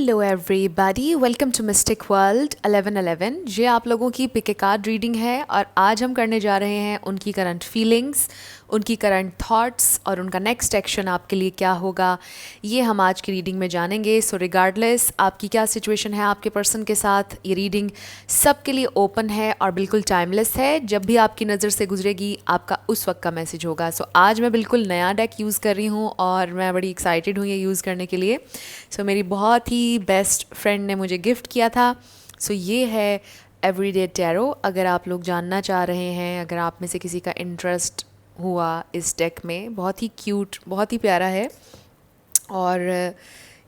Hello everybody, welcome to mystic world 1111। ये आप लोगों की पिक ए कार्ड रीडिंग है और आज हम करने जा रहे हैं उनकी करंट फीलिंग्स, उनकी करंट थॉट्स और उनका नेक्स्ट एक्शन आपके लिए क्या होगा, ये हम आज की रीडिंग में जानेंगे। सो रिगार्डलेस आपकी क्या सिचुएशन है आपके पर्सन के साथ, ये रीडिंग सबके लिए ओपन है और बिल्कुल टाइमलेस है। जब भी आपकी नज़र से गुजरेगी आपका उस वक्त का मैसेज होगा। सो आज मैं बिल्कुल नया डेक यूज़ कर रही हूँ और मैं बड़ी एक्साइटेड हूँ ये यूज़ करने के लिए। सो मेरी बहुत ही बेस्ट फ्रेंड ने मुझे गिफ्ट किया था। सो ये है एवरीडे टैरो। अगर आप लोग जानना चाह रहे हैं, अगर आप में से किसी का इंटरेस्ट हुआ इस डेक में, बहुत ही क्यूट, बहुत ही प्यारा है और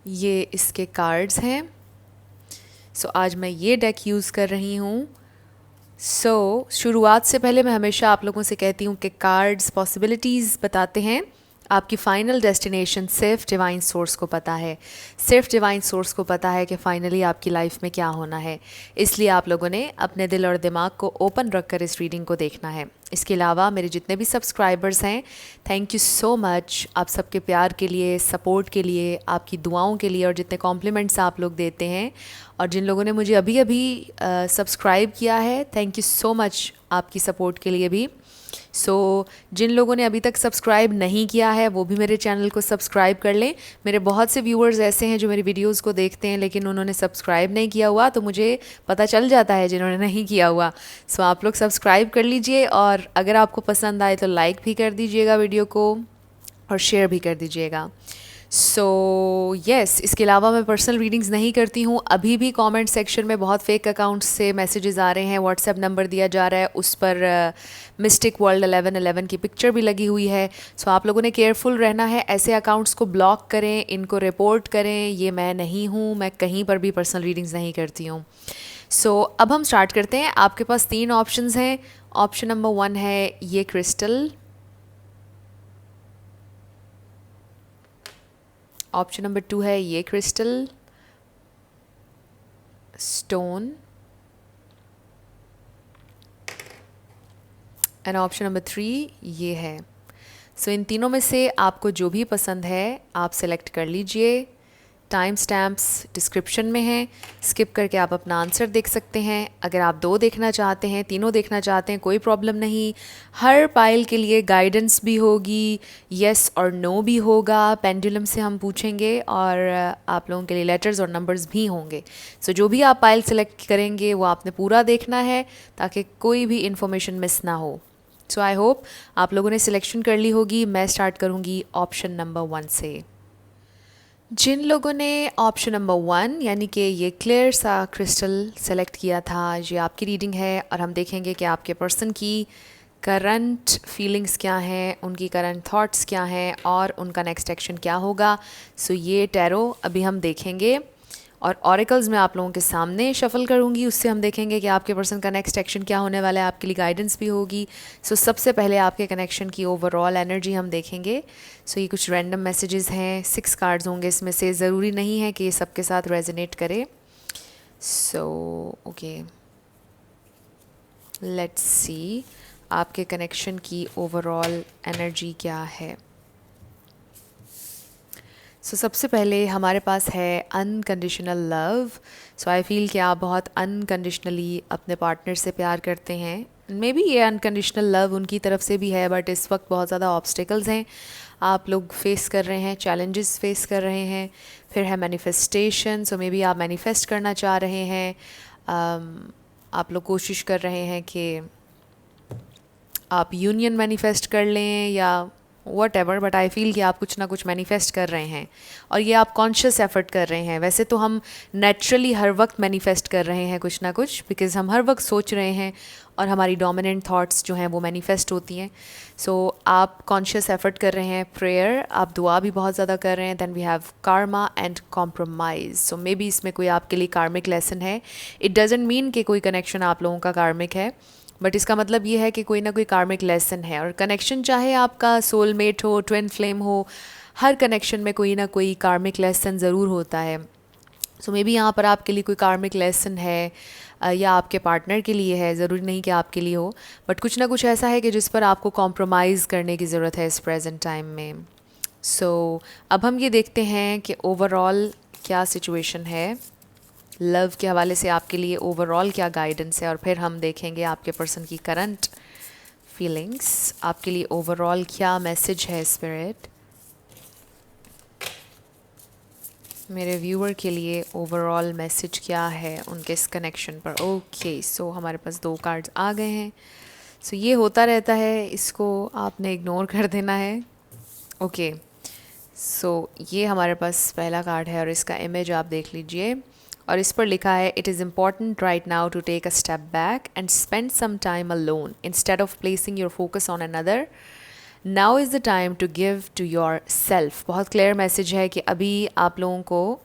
ये इसके कार्ड्स हैं। सो आज मैं ये डेक यूज़ कर रही हूँ। शुरुआत से पहले मैं हमेशा आप लोगों से कहती हूँ कि कार्ड्स पॉसिबिलिटीज़ बताते हैं, आपकी फ़ाइनल डेस्टिनेशन सिर्फ डिवाइन सोर्स को पता है। सिर्फ डिवाइन सोर्स को पता है कि फ़ाइनली आपकी लाइफ में क्या होना है। इसलिए आप लोगों ने अपने दिल और दिमाग को ओपन रखकर इस रीडिंग को देखना है। इसके अलावा मेरे जितने भी सब्सक्राइबर्स हैं, थैंक यू सो मच आप सबके प्यार के लिए, सपोर्ट के लिए, आपकी दुआओं के लिए और जितने कॉम्प्लीमेंट्स आप लोग देते हैं। और जिन लोगों ने मुझे अभी अभी सब्सक्राइब किया है, थैंक यू सो मच आपकी सपोर्ट के लिए भी। जिन लोगों ने अभी तक सब्सक्राइब नहीं किया है वो भी मेरे चैनल को सब्सक्राइब कर लें। मेरे बहुत से व्यूअर्स ऐसे हैं जो मेरी वीडियोस को देखते हैं लेकिन उन्होंने सब्सक्राइब नहीं किया हुआ, तो मुझे पता चल जाता है जिन्होंने नहीं किया हुआ। आप लोग सब्सक्राइब कर लीजिए और अगर आपको पसंद आए तो लाइक भी कर दीजिएगा वीडियो को और शेयर भी कर दीजिएगा। यस, इसके अलावा मैं पर्सनल रीडिंग्स नहीं करती हूँ। अभी भी कमेंट सेक्शन में बहुत फेक अकाउंट्स से मैसेजेस आ रहे हैं। व्हाट्सएप नंबर दिया जा रहा है, उस पर मिस्टिक वर्ल्ड 1111 की पिक्चर भी लगी हुई है। आप लोगों ने केयरफुल रहना है, ऐसे अकाउंट्स को ब्लॉक करें, इनको रिपोर्ट करें। ये मैं नहीं हूँ, मैं कहीं पर भी पर्सनल रीडिंग्स नहीं करती हूँ। अब हम स्टार्ट करते हैं। आपके पास 3 ऑप्शंस हैं। ऑप्शन नंबर 1 है ये क्रिस्टल, ऑप्शन नंबर 2 है ये crystal stone and option number 3 ये है। इन तीनों में से आपको जो भी पसंद है आप सेलेक्ट कर लीजिए। टाइम स्टैम्प्स डिस्क्रिप्शन में हैं, स्किप करके आप अपना आंसर देख सकते हैं। अगर आप 2 देखना चाहते हैं, तीनों देखना चाहते हैं, कोई प्रॉब्लम नहीं। हर पाइल के लिए गाइडेंस भी होगी, येस और नो भी होगा। पेंडुलम से हम पूछेंगे और आप लोगों के लिए लेटर्स और नंबर्स भी होंगे। जो भी आप पाइल सेलेक्ट करेंगे वो आपने पूरा देखना है ताकि कोई भी इंफॉर्मेशन मिस ना हो। आई होप आप लोगों ने सिलेक्शन कर ली होगी। मैं स्टार्ट करूँगी ऑप्शन नंबर 1 से। जिन लोगों ने ऑप्शन नंबर 1 यानी कि ये क्लियर सा क्रिस्टल सेलेक्ट किया था, ये आपकी रीडिंग है और हम देखेंगे कि आपके पर्सन की करंट फीलिंग्स क्या हैं, उनकी करंट थॉट्स क्या हैं और उनका नेक्स्ट एक्शन क्या होगा। ये टैरो अभी हम देखेंगे और ऑरेकल्स मैं आप लोगों के सामने शफल करूंगी, उससे हम देखेंगे कि आपके पर्सन का नेक्स्ट एक्शन क्या होने वाला है। आपके लिए गाइडेंस भी होगी। सबसे पहले आपके कनेक्शन की ओवरऑल एनर्जी हम देखेंगे। ये कुछ रैंडम मैसेजेस हैं, 6 कार्ड्स होंगे इसमें से, ज़रूरी नहीं है कि ये सबके साथ रेजोनेट करे। ओके, लेट्स सी आपके कनेक्शन की ओवरऑल एनर्जी क्या है। सबसे पहले हमारे पास है अनकंडीशनल लव। आई फील कि आप बहुत अनकंडीशनली अपने पार्टनर से प्यार करते हैं। मे बी ये अनकंडीशनल लव उनकी तरफ से भी है, बट इस वक्त बहुत ज़्यादा ऑब्स्टिकल्स हैं आप लोग फेस कर रहे हैं, चैलेंजेस फेस कर रहे हैं। फिर है मैनिफेस्टेशन। मे बी आप मैनिफेस्ट करना चाह रहे हैं। आप लोग कोशिश कर रहे हैं कि आप यूनियन मैनिफेस्ट कर लें या what ever, but I feel कि आप कुछ ना कुछ मैनिफेस्ट कर रहे हैं और ये आप कॉन्शियस एफर्ट कर रहे हैं। वैसे तो हम नेचुरली हर वक्त मैनिफेस्ट कर रहे हैं कुछ ना कुछ, बिकॉज हम हर वक्त सोच रहे हैं और हमारी डोमिनेंट थॉट्स जो हैं वो मैनिफेस्ट होती हैं। आप कॉन्शियस एफर्ट कर रहे हैं, प्रेयर, आप दुआ भी बहुत ज़्यादा कर रहे हैं। Then we have karma and compromise. Maybe इसमें कोई आपके लिए कार्मिक लेसन है। इट डजेंट मीन कि कोई कनेक्शन आप लोगों का कार्मिक है, बट इसका मतलब ये है कि कोई ना कोई कार्मिक लेसन है। और कनेक्शन चाहे आपका सोलमेट हो, ट्विन फ्लेम हो, हर कनेक्शन में कोई ना कोई कार्मिक लेसन ज़रूर होता है। मे बी यहाँ पर आपके लिए कोई कार्मिक लेसन है या आपके पार्टनर के लिए है, ज़रूरी नहीं कि आपके लिए हो, बट कुछ ना कुछ ऐसा है कि जिस पर आपको कॉम्प्रोमाइज़ करने की ज़रूरत है इस प्रेजेंट टाइम में। अब हम ये देखते हैं कि ओवरऑल क्या सिचुएशन है, लव के हवाले से आपके लिए ओवरऑल क्या गाइडेंस है, और फिर हम देखेंगे आपके पर्सन की करंट फीलिंग्स, आपके लिए ओवरऑल क्या मैसेज है स्पिरिट मेरे व्यूअर के लिए, ओवरऑल मैसेज क्या है उनके इस कनेक्शन पर। ओके, सो हमारे पास 2 कार्ड्स आ गए हैं। सो ये होता रहता है, इसको आपने इग्नोर कर देना है। ओके, सो ये हमारे पास पहला कार्ड है और इसका इमेज आप देख लीजिए, और इस पर लिखा है it is important right now to take a step back and spend some time alone instead of placing your focus on another. Now is the time to give to yourself. बहुत clear message है कि अभी आप लोगों को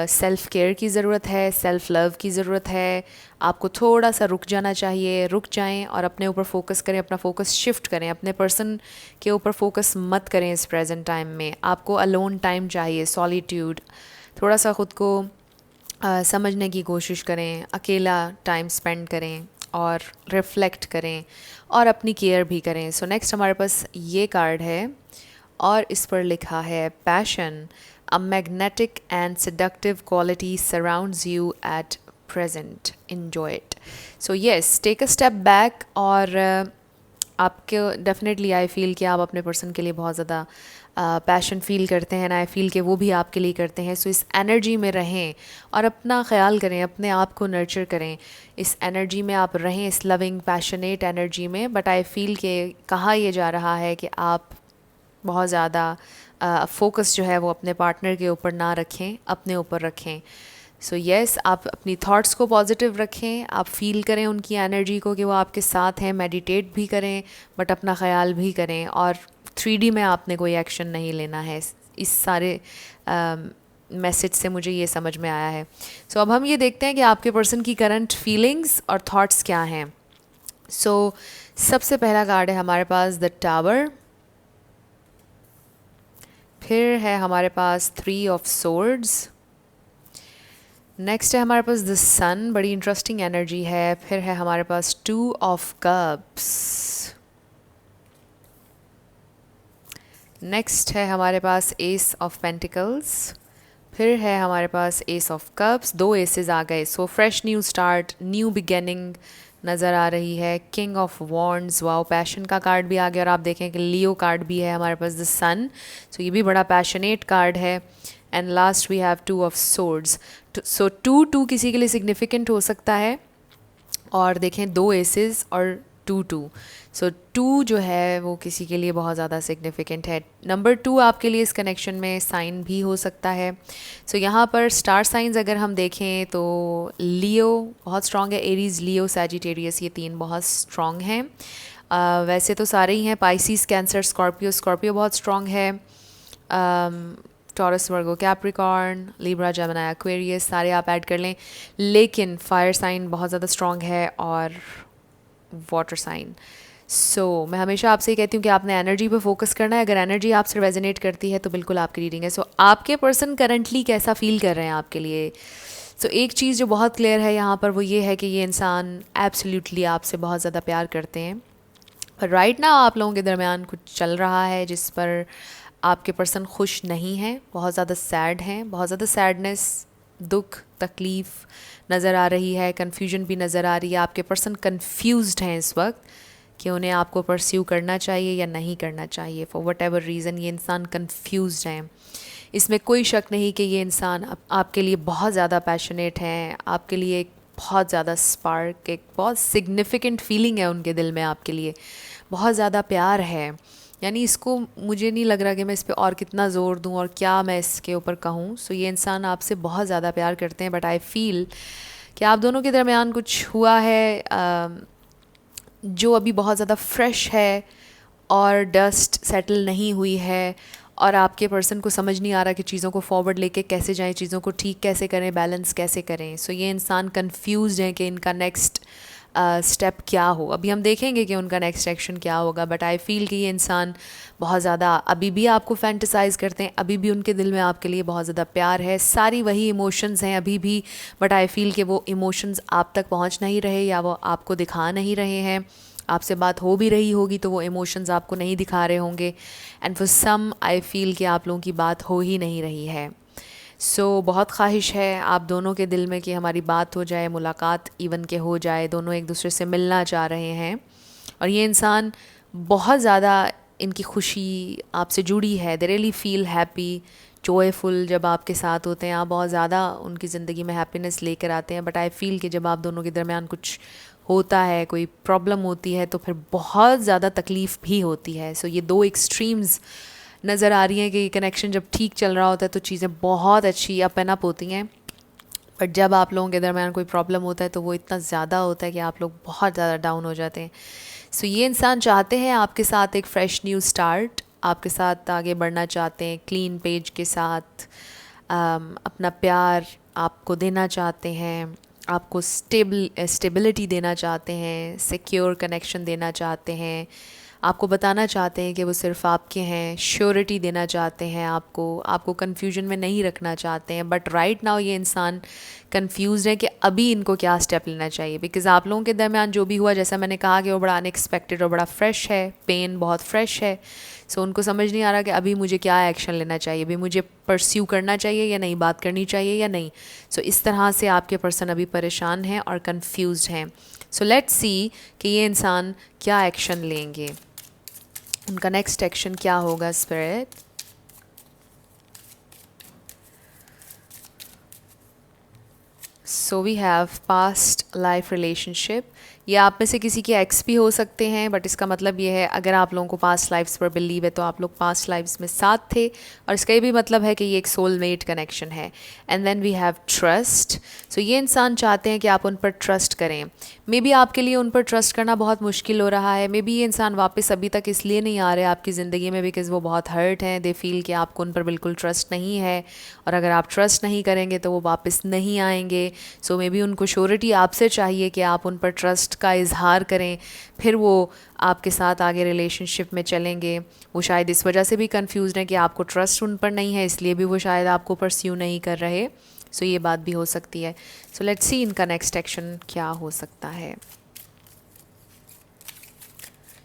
self care की ज़रूरत है, सेल्फ़ लव की ज़रूरत है। आपको थोड़ा सा रुक जाना चाहिए, रुक जाएं और अपने ऊपर फोकस करें, अपना फोकस शिफ्ट करें, अपने पर्सन के ऊपर फोकस मत करें इस प्रेजेंट टाइम में। आपको अलोन टाइम चाहिए, सॉलिट्यूड, थोड़ा सा ख़ुद को समझने की कोशिश करें, अकेला टाइम स्पेंड करें और रिफ़्लेक्ट करें और अपनी केयर भी करें। सो नेक्स्ट हमारे पास ये कार्ड है और इस पर लिखा है passion, a magnetic and seductive quality surrounds you at present, enjoy it. So yes, take a step back, और आपके डेफिनेटली आई फील कि आप अपने पर्सन के लिए बहुत ज़्यादा पैशन फील करते हैं, आई फील कि वो भी आपके लिए करते हैं। सो इस एनर्जी में रहें और अपना ख्याल करें, अपने आप को नर्चर करें, इस एनर्जी में आप रहें, इस लविंग पैशनेट एनर्जी में। बट आई फील कि कहा यह जा रहा है कि आप बहुत ज़्यादा फोकस जो है वो अपने पार्टनर के ऊपर ना रखें, अपने ऊपर रखें। सो येस, आप अपनी थॉट्स को पॉजिटिव रखें, आप फील करें उनकी एनर्जी को कि वो आपके साथ हैं, मेडिटेट भी करें बट अपना ख्याल भी करें, और 3D में आपने कोई एक्शन नहीं लेना है। इस सारे मैसेज से मुझे ये समझ में आया है। सो अब हम ये देखते हैं कि आपके पर्सन की करंट फीलिंग्स और थॉट्स क्या हैं। सो सबसे पहला कार्ड है हमारे पास द टावर, फिर है हमारे पास 3 ऑफ सोर्ड्स, नेक्स्ट है हमारे पास द सन, बड़ी इंटरेस्टिंग एनर्जी है, फिर है हमारे पास 2 ऑफ कप्स, नेक्स्ट है हमारे पास एस ऑफ पेंटिकल्स, फिर है हमारे पास एस ऑफ कप्स। 2 एसेस आ गए। So fresh new start, new beginning नज़र आ रही है। King of wands, wow, passion का कार्ड भी आ गया, और आप देखें कि लियो कार्ड भी है हमारे पास द सन। सो ये भी बड़ा पैशनेट कार्ड है। And last we have 2 of swords. So 2 किसी के लिए सिग्निफिकेंट हो सकता है, और देखें 2 एसेस और 2 सो 2 जो है वो किसी के लिए बहुत ज़्यादा सिग्निफिकेंट है। नंबर 2 आपके लिए इस कनेक्शन में साइन भी हो सकता है। सो यहाँ पर स्टार साइंस अगर हम देखें तो लियो बहुत स्ट्रॉन्ग है, एरीज़, लियो, सैजिटेरियस, ये 3 बहुत स्ट्रॉन्ग हैं। वैसे तो सारे ही हैं, पाइसिस, कैंसर, स्कॉर्पियो, स्कॉर्पियो बहुत स्ट्रॉन्ग है, टॉरस, वर्गो, कैप्रिकॉर्न, लिब्रा, जेमिनी, एक्वेरियस, सारे आप ऐड कर लें। लेकिन फायर साइन बहुत ज़्यादा स्ट्रॉन्ग है और वाटर साइन। सो मैं हमेशा आपसे ये कहती हूँ कि आपने एनर्जी पे फोकस करना है। अगर एनर्जी आपसे रेजोनेट करती है तो बिल्कुल आपकी रीडिंग है। सो आपके पर्सन करंटली कैसा फील कर रहे हैं आपके लिए। सो एक चीज़ जो बहुत क्लियर है यहाँ पर वो ये है कि ये इंसान एब्सोल्युटली आपसे बहुत ज़्यादा प्यार करते हैं। पर राइट नाउ आप लोगों के दरमियान कुछ चल रहा है जिस पर आपके पर्सन खुश नहीं हैं, बहुत ज़्यादा सैड हैं, बहुत ज़्यादा सैडनेस, दुख, तकलीफ़ नज़र आ रही है, कन्फ्यूजन भी नज़र आ रही है। आपके पर्सन कन्फ्यूज्ड हैं इस वक्त कि उन्हें आपको परस्यू करना चाहिए या नहीं करना चाहिए। फॉर वट एवर रीज़न ये इंसान कन्फ्यूज्ड हैं। इसमें कोई शक नहीं कि ये इंसान आपके लिए बहुत ज़्यादा पैशनेट हैं, आपके लिए एक बहुत ज़्यादा स्पार्क, एक बहुत सिग्निफिकेंट फीलिंग है उनके दिल में आपके लिए, बहुत ज़्यादा प्यार है। यानी इसको मुझे नहीं लग रहा कि मैं इस पर और कितना ज़ोर दूँ और क्या मैं इसके ऊपर कहूँ। सो ये इंसान आपसे बहुत ज़्यादा प्यार करते हैं, बट आई फील कि आप दोनों के दरमियान कुछ हुआ है जो अभी बहुत ज़्यादा फ्रेश है और डस्ट सेटल नहीं हुई है, और आपके पर्सन को समझ नहीं आ रहा कि चीज़ों को फॉरवर्ड लेके कैसे जाएं, चीज़ों को ठीक कैसे करें, बैलेंस कैसे करें। सो ये इंसान कंफ्यूज्ड है कि इनका नेक्स्ट स्टेप क्या हो। अभी हम देखेंगे कि उनका नेक्स्ट एक्शन क्या होगा, बट आई फील कि ये इंसान बहुत ज़्यादा अभी भी आपको फैंटिसाइज़ करते हैं, अभी भी उनके दिल में आपके लिए बहुत ज़्यादा प्यार है, सारी वही इमोशंस हैं अभी भी, बट आई फील कि वो इमोशंस आप तक पहुंच नहीं रहे या वो आपको दिखा नहीं रहे हैं। आपसे बात हो भी रही होगी तो वो इमोशंस आपको नहीं दिखा रहे होंगे, and for some I feel कि आप लोगों की बात हो ही नहीं रही है। बहुत ख्वाहिश है आप दोनों के दिल में कि हमारी बात हो जाए, मुलाकात इवन के हो जाए, दोनों एक दूसरे से मिलना चाह रहे हैं। और ये इंसान बहुत ज़्यादा, इनकी खुशी आपसे जुड़ी है, they really feel happy, joyful जब आपके साथ होते हैं। आप बहुत ज़्यादा उनकी ज़िंदगी में हैप्पीनेस लेकर आते हैं। बट आई फील कि जब आप दोनों के दरमियान कुछ होता है, कोई प्रॉब्लम होती है, तो फिर बहुत ज़्यादा तकलीफ़ भी होती है। सो ये दो एक्सट्रीम्स नज़र आ रही हैं कि कनेक्शन जब ठीक चल रहा होता है तो चीज़ें बहुत अच्छी अप एंड अप होती हैं, बट जब आप लोगों के दरमियान कोई प्रॉब्लम होता है तो वो इतना ज़्यादा होता है कि आप लोग बहुत ज़्यादा डाउन हो जाते हैं। सो ये इंसान चाहते हैं आपके साथ एक फ़्रेश न्यू स्टार्ट, आपके साथ आगे बढ़ना चाहते हैं क्लीन पेज के साथ, अपना प्यार आपको देना चाहते हैं, आपको स्टेबिलिटी देना चाहते हैं, सिक्योर कनेक्शन देना चाहते हैं, आपको बताना चाहते हैं कि वो सिर्फ़ आपके हैं, श्योरिटी देना चाहते हैं, आपको कन्फ्यूजन में नहीं रखना चाहते हैं। बट राइट नाउ ये इंसान कंफ्यूज है कि अभी इनको क्या स्टेप लेना चाहिए, बिकॉज़ आप लोगों के दरमियान जो भी हुआ, जैसा मैंने कहा कि वो बड़ा अनएक्सपेक्टेड और बड़ा फ्रेश है, पेन बहुत फ्रेश है। सो उनको समझ नहीं आ रहा कि अभी मुझे क्या एक्शन लेना चाहिए, अभी मुझे परस्यू करना चाहिए या नहीं, बात करनी चाहिए या नहीं। सो इस तरह से आपके पर्सन अभी परेशान हैं और कन्फ्यूज़ हैं। सो लेट्स सी कि ये इंसान क्या एक्शन लेंगे, उनका नेक्स्ट एक्शन क्या होगा spirit. So we have past life relationship. ये आप में से किसी के एक्स भी हो सकते हैं, बट इसका मतलब ये है अगर आप लोगों को पास्ट लाइफ्स पर बिलीव है तो आप लोग पास्ट लाइफ्स में साथ थे, और इसका ये भी मतलब है कि ये एक सोलमेट कनेक्शन है। And then we have trust. So ये इंसान चाहते हैं कि आप उन पर ट्रस्ट करें। मे बी आपके लिए उन पर ट्रस्ट करना बहुत मुश्किल हो रहा है। मे बी ये इंसान वापस अभी तक इसलिए नहीं आ रहे आपकी ज़िंदगी में बिकॉज़ वो बहुत हर्ट हैं, दे फील कि आपको उन पर बिल्कुल ट्रस्ट नहीं है, और अगर आप ट्रस्ट नहीं करेंगे तो वो वापस नहीं आएंगे। सो मे बी उनको श्योरिटी आपसे चाहिए कि आप उन पर ट्रस्ट का इजहार करें, फिर वो आपके साथ आगे रिलेशनशिप में चलेंगे। वो शायद इस वजह से भी कंफ्यूज हैं कि आपको ट्रस्ट उन पर नहीं है, इसलिए भी वो शायद आपको परस्यू नहीं कर रहे। सो ये बात भी हो सकती है। सो लेट्स सी इनका नेक्स्ट एक्शन क्या हो सकता है।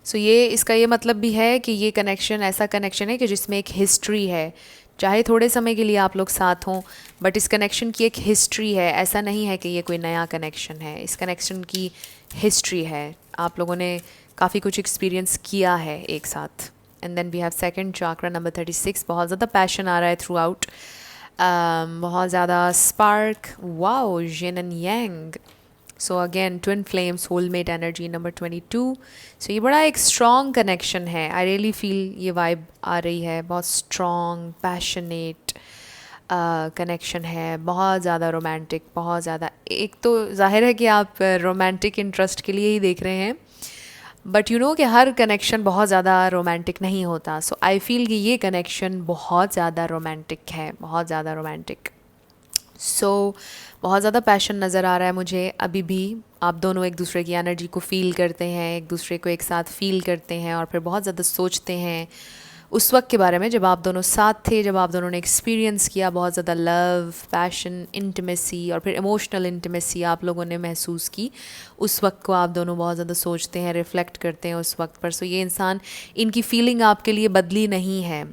सो ये इसका ये मतलब भी है कि ये कनेक्शन ऐसा कनेक्शन है कि जिसमें एक हिस्ट्री है। चाहे थोड़े समय के लिए आप लोग साथ हों, बट इस कनेक्शन की एक हिस्ट्री है। ऐसा नहीं है कि ये कोई नया कनेक्शन है, इस कनेक्शन की हिस्ट्री है। आप लोगों ने काफ़ी कुछ एक्सपीरियंस किया है एक साथ। And then we have second chakra number 36। बहुत ज़्यादा पैशन आ रहा है थ्रू आउट, बहुत ज़्यादा spark, wow, yin and yang. So again twin flame, soulmate energy number 22। सो ये बड़ा एक स्ट्रॉन्ग कनेक्शन है। आई रियली फील ये वाइब आ रही है, बहुत स्ट्रॉन्ग पैशनेट कनेक्शन है, बहुत ज़्यादा रोमांटिक, बहुत ज़्यादा। एक तो जाहिर है कि आप रोमांटिक इंटरेस्ट के लिए ही देख रहे हैं, बट यू नो कि हर कनेक्शन बहुत ज़्यादा रोमांटिक नहीं होता। सो आई फील कि ये कनेक्शन बहुत ज़्यादा रोमांटिक है, बहुत ज़्यादा रोमांटिक। सो बहुत ज़्यादा पैशन नज़र आ रहा है मुझे अभी भी। आप दोनों एक दूसरे की एनर्जी को फ़ील करते हैं, एक दूसरे को एक साथ फ़ील करते हैं, और फिर बहुत ज़्यादा सोचते हैं उस वक्त के बारे में जब आप दोनों साथ थे, जब आप दोनों ने एक्सपीरियंस किया बहुत ज़्यादा लव, पैशन, इंटीमेसी, और फिर इमोशनल इंटीमेसी आप लोगों ने महसूस की। उस वक्त को आप दोनों बहुत ज़्यादा सोचते हैं, रिफ़्लेक्ट करते हैं उस वक्त पर। सो ये इंसान, इनकी फ़ीलिंग आपके लिए बदली नहीं है।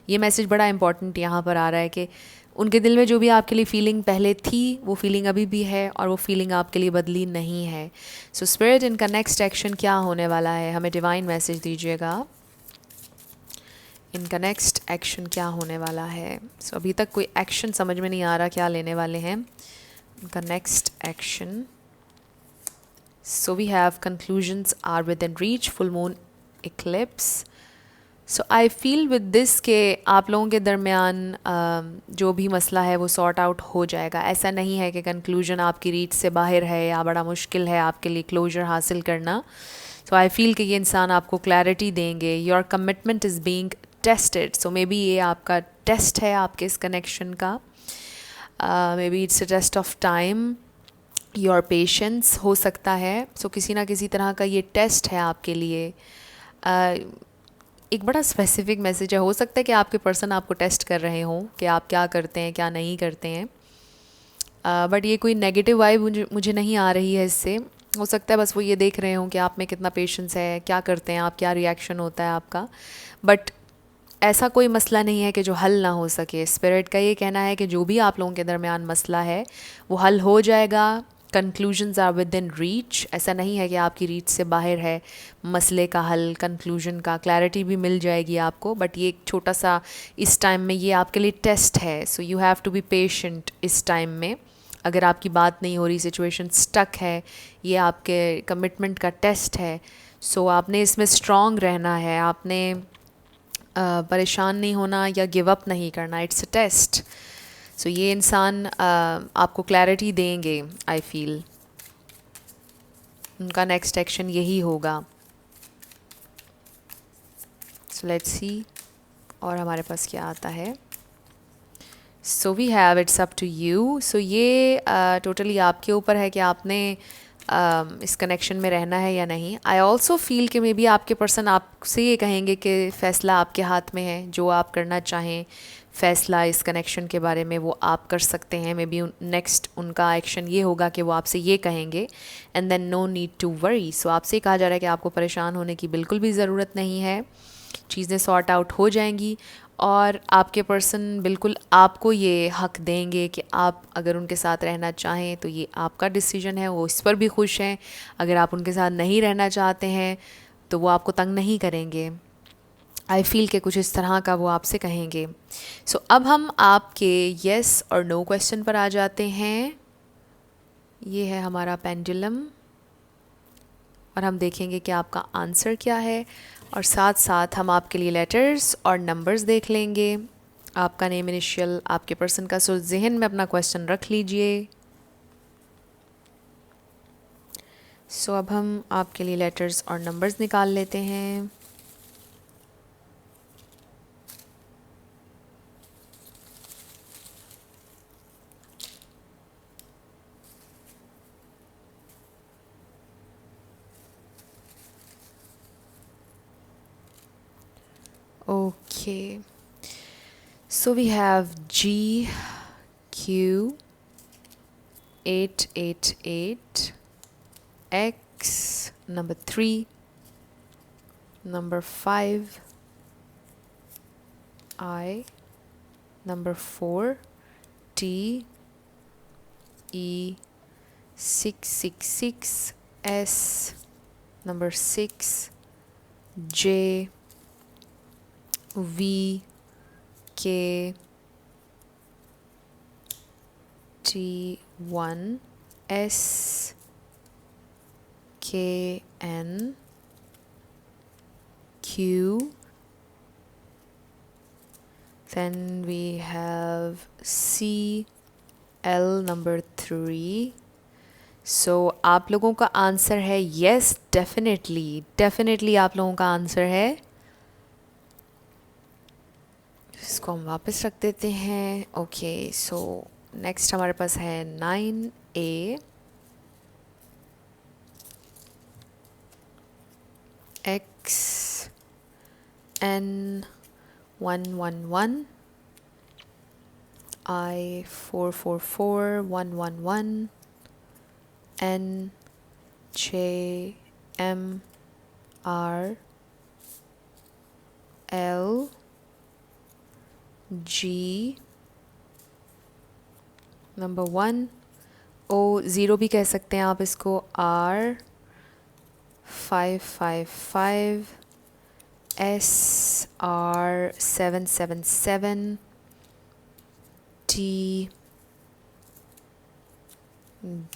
ये मैसेज बड़ा इंपॉर्टेंट यहाँ पर आ रहा है कि उनके दिल में जो भी आपके लिए फ़ीलिंग पहले थी वो फ़ीलिंग अभी भी है, और वो फ़ीलिंग आपके लिए बदली नहीं है। सो स्पिरिट, इनका नेक्स्ट एक्शन क्या होने वाला है, हमें डिवाइन मैसेज दीजिएगा। इनका नेक्स्ट एक्शन क्या होने वाला है। सो अभी तक कोई एक्शन समझ में नहीं आ रहा क्या लेने वाले हैं। इनका next action, so we have conclusions are within reach, full moon eclipse. So I feel with this के आप लोगों के दरमियान जो भी मसला है वो सॉर्ट आउट हो जाएगा। ऐसा नहीं है कि कंक्लूजन आपकी रीच से बाहर है या बड़ा मुश्किल है आपके लिए क्लोजर हासिल करना। सो आई फील कि ये इंसान आपको क्लैरिटी देंगे। Your commitment is being tested. So maybe ये आपका टेस्ट है आपके इस कनेक्शन का। Maybe it's a test of time, your patience हो सकता है। सो किसी ना किसी तरह का ये टेस्ट है आपके लिए। एक बड़ा स्पेसिफिक मैसेज है। हो सकता है कि आपके पर्सन आपको टेस्ट कर रहे हों कि आप क्या करते हैं, क्या नहीं करते हैं, बट ये कोई नेगेटिव वाइब मुझे नहीं आ रही है इससे। हो सकता है बस वो ये देख रहे हों कि आप में कितना पेशेंस है, क्या करते हैं आप, क्या रिएक्शन होता है आपका। बट ऐसा कोई मसला नहीं है कि जो हल ना हो सके। स्पिरिट का ये कहना है कि जो भी आप लोगों के दरमियान मसला है वो हल हो जाएगा। Conclusions are within reach. ऐसा नहीं है कि आपकी रीच से बाहर है मसले का हल, कंक्लूजन का, क्लैरिटी भी मिल जाएगी आपको। बट ये एक छोटा सा इस टाइम में ये आपके लिए टेस्ट है। So you have to be patient इस टाइम में। अगर आपकी बात नहीं हो रही, सिचुएशन स्टक है, ये आपके कमिटमेंट का टेस्ट है। सो आपने इसमें स्ट्रॉन्ग रहना है, आपने परेशान नहीं होना या गिव अप नहीं करना। It's a test. सो ये इंसान आपको क्लैरिटी देंगे। आई फील उनका नेक्स्ट एक्शन यही होगा। सो लेट्स सी और हमारे पास क्या आता है। So we have it's up to you. So ये टोटली आपके ऊपर है कि आपने इस कनेक्शन में रहना है या नहीं। आई ऑल्सो फील कि मे बी आपके पर्सन आपसे ये कहेंगे कि फ़ैसला आपके हाथ में है, जो आप करना चाहें फ़ैसला इस कनेक्शन के बारे में वो आप कर सकते हैं। मे बी नेक्स्ट उनका एक्शन ये होगा कि वो आपसे ये कहेंगे and then no need to worry. So आपसे कहा जा रहा है कि आपको परेशान होने की बिल्कुल भी ज़रूरत नहीं है, चीज़ें सॉर्ट आउट हो जाएंगी और आपके पर्सन बिल्कुल आपको ये हक देंगे कि आप अगर उनके साथ रहना चाहें तो ये आपका डिसीजन है, वो इस पर भी खुश हैं। अगर आप उनके साथ नहीं रहना चाहते हैं तो वो आपको तंग नहीं करेंगे। आई फील कि कुछ इस तरह का वो आपसे कहेंगे। सो अब हम आपके येस और नो क्वेश्चन पर आ जाते हैं। ये है हमारा पेंडुलम और हम देखेंगे कि आपका आंसर क्या है और साथ साथ हम आपके लिए लेटर्स और नंबर्स देख लेंगे। आपका नेम, इनिशियल, आपके पर्सन का। सो जहन में अपना क्वेश्चन रख लीजिए। सो अब हम आपके लिए लेटर्स और नंबर्स निकाल लेते हैं। Okay, so we have GQ 888, X number 3, number 5, I number 4, T, E 666, S number 6, J, V, K, T 1, S, K, N, Q, then we have C, L number 3. So आप लोगों का answer है yes, definitely आप लोगों का answer है। इसको हम वापस रख देते हैं। ओके, सो नेक्स्ट हमारे पास है 9A, X, N 111, I 444 111, N, J, M, R, L, G number 1, O 0 भी कह सकते हैं आप इसको, R 555, S R 777, T,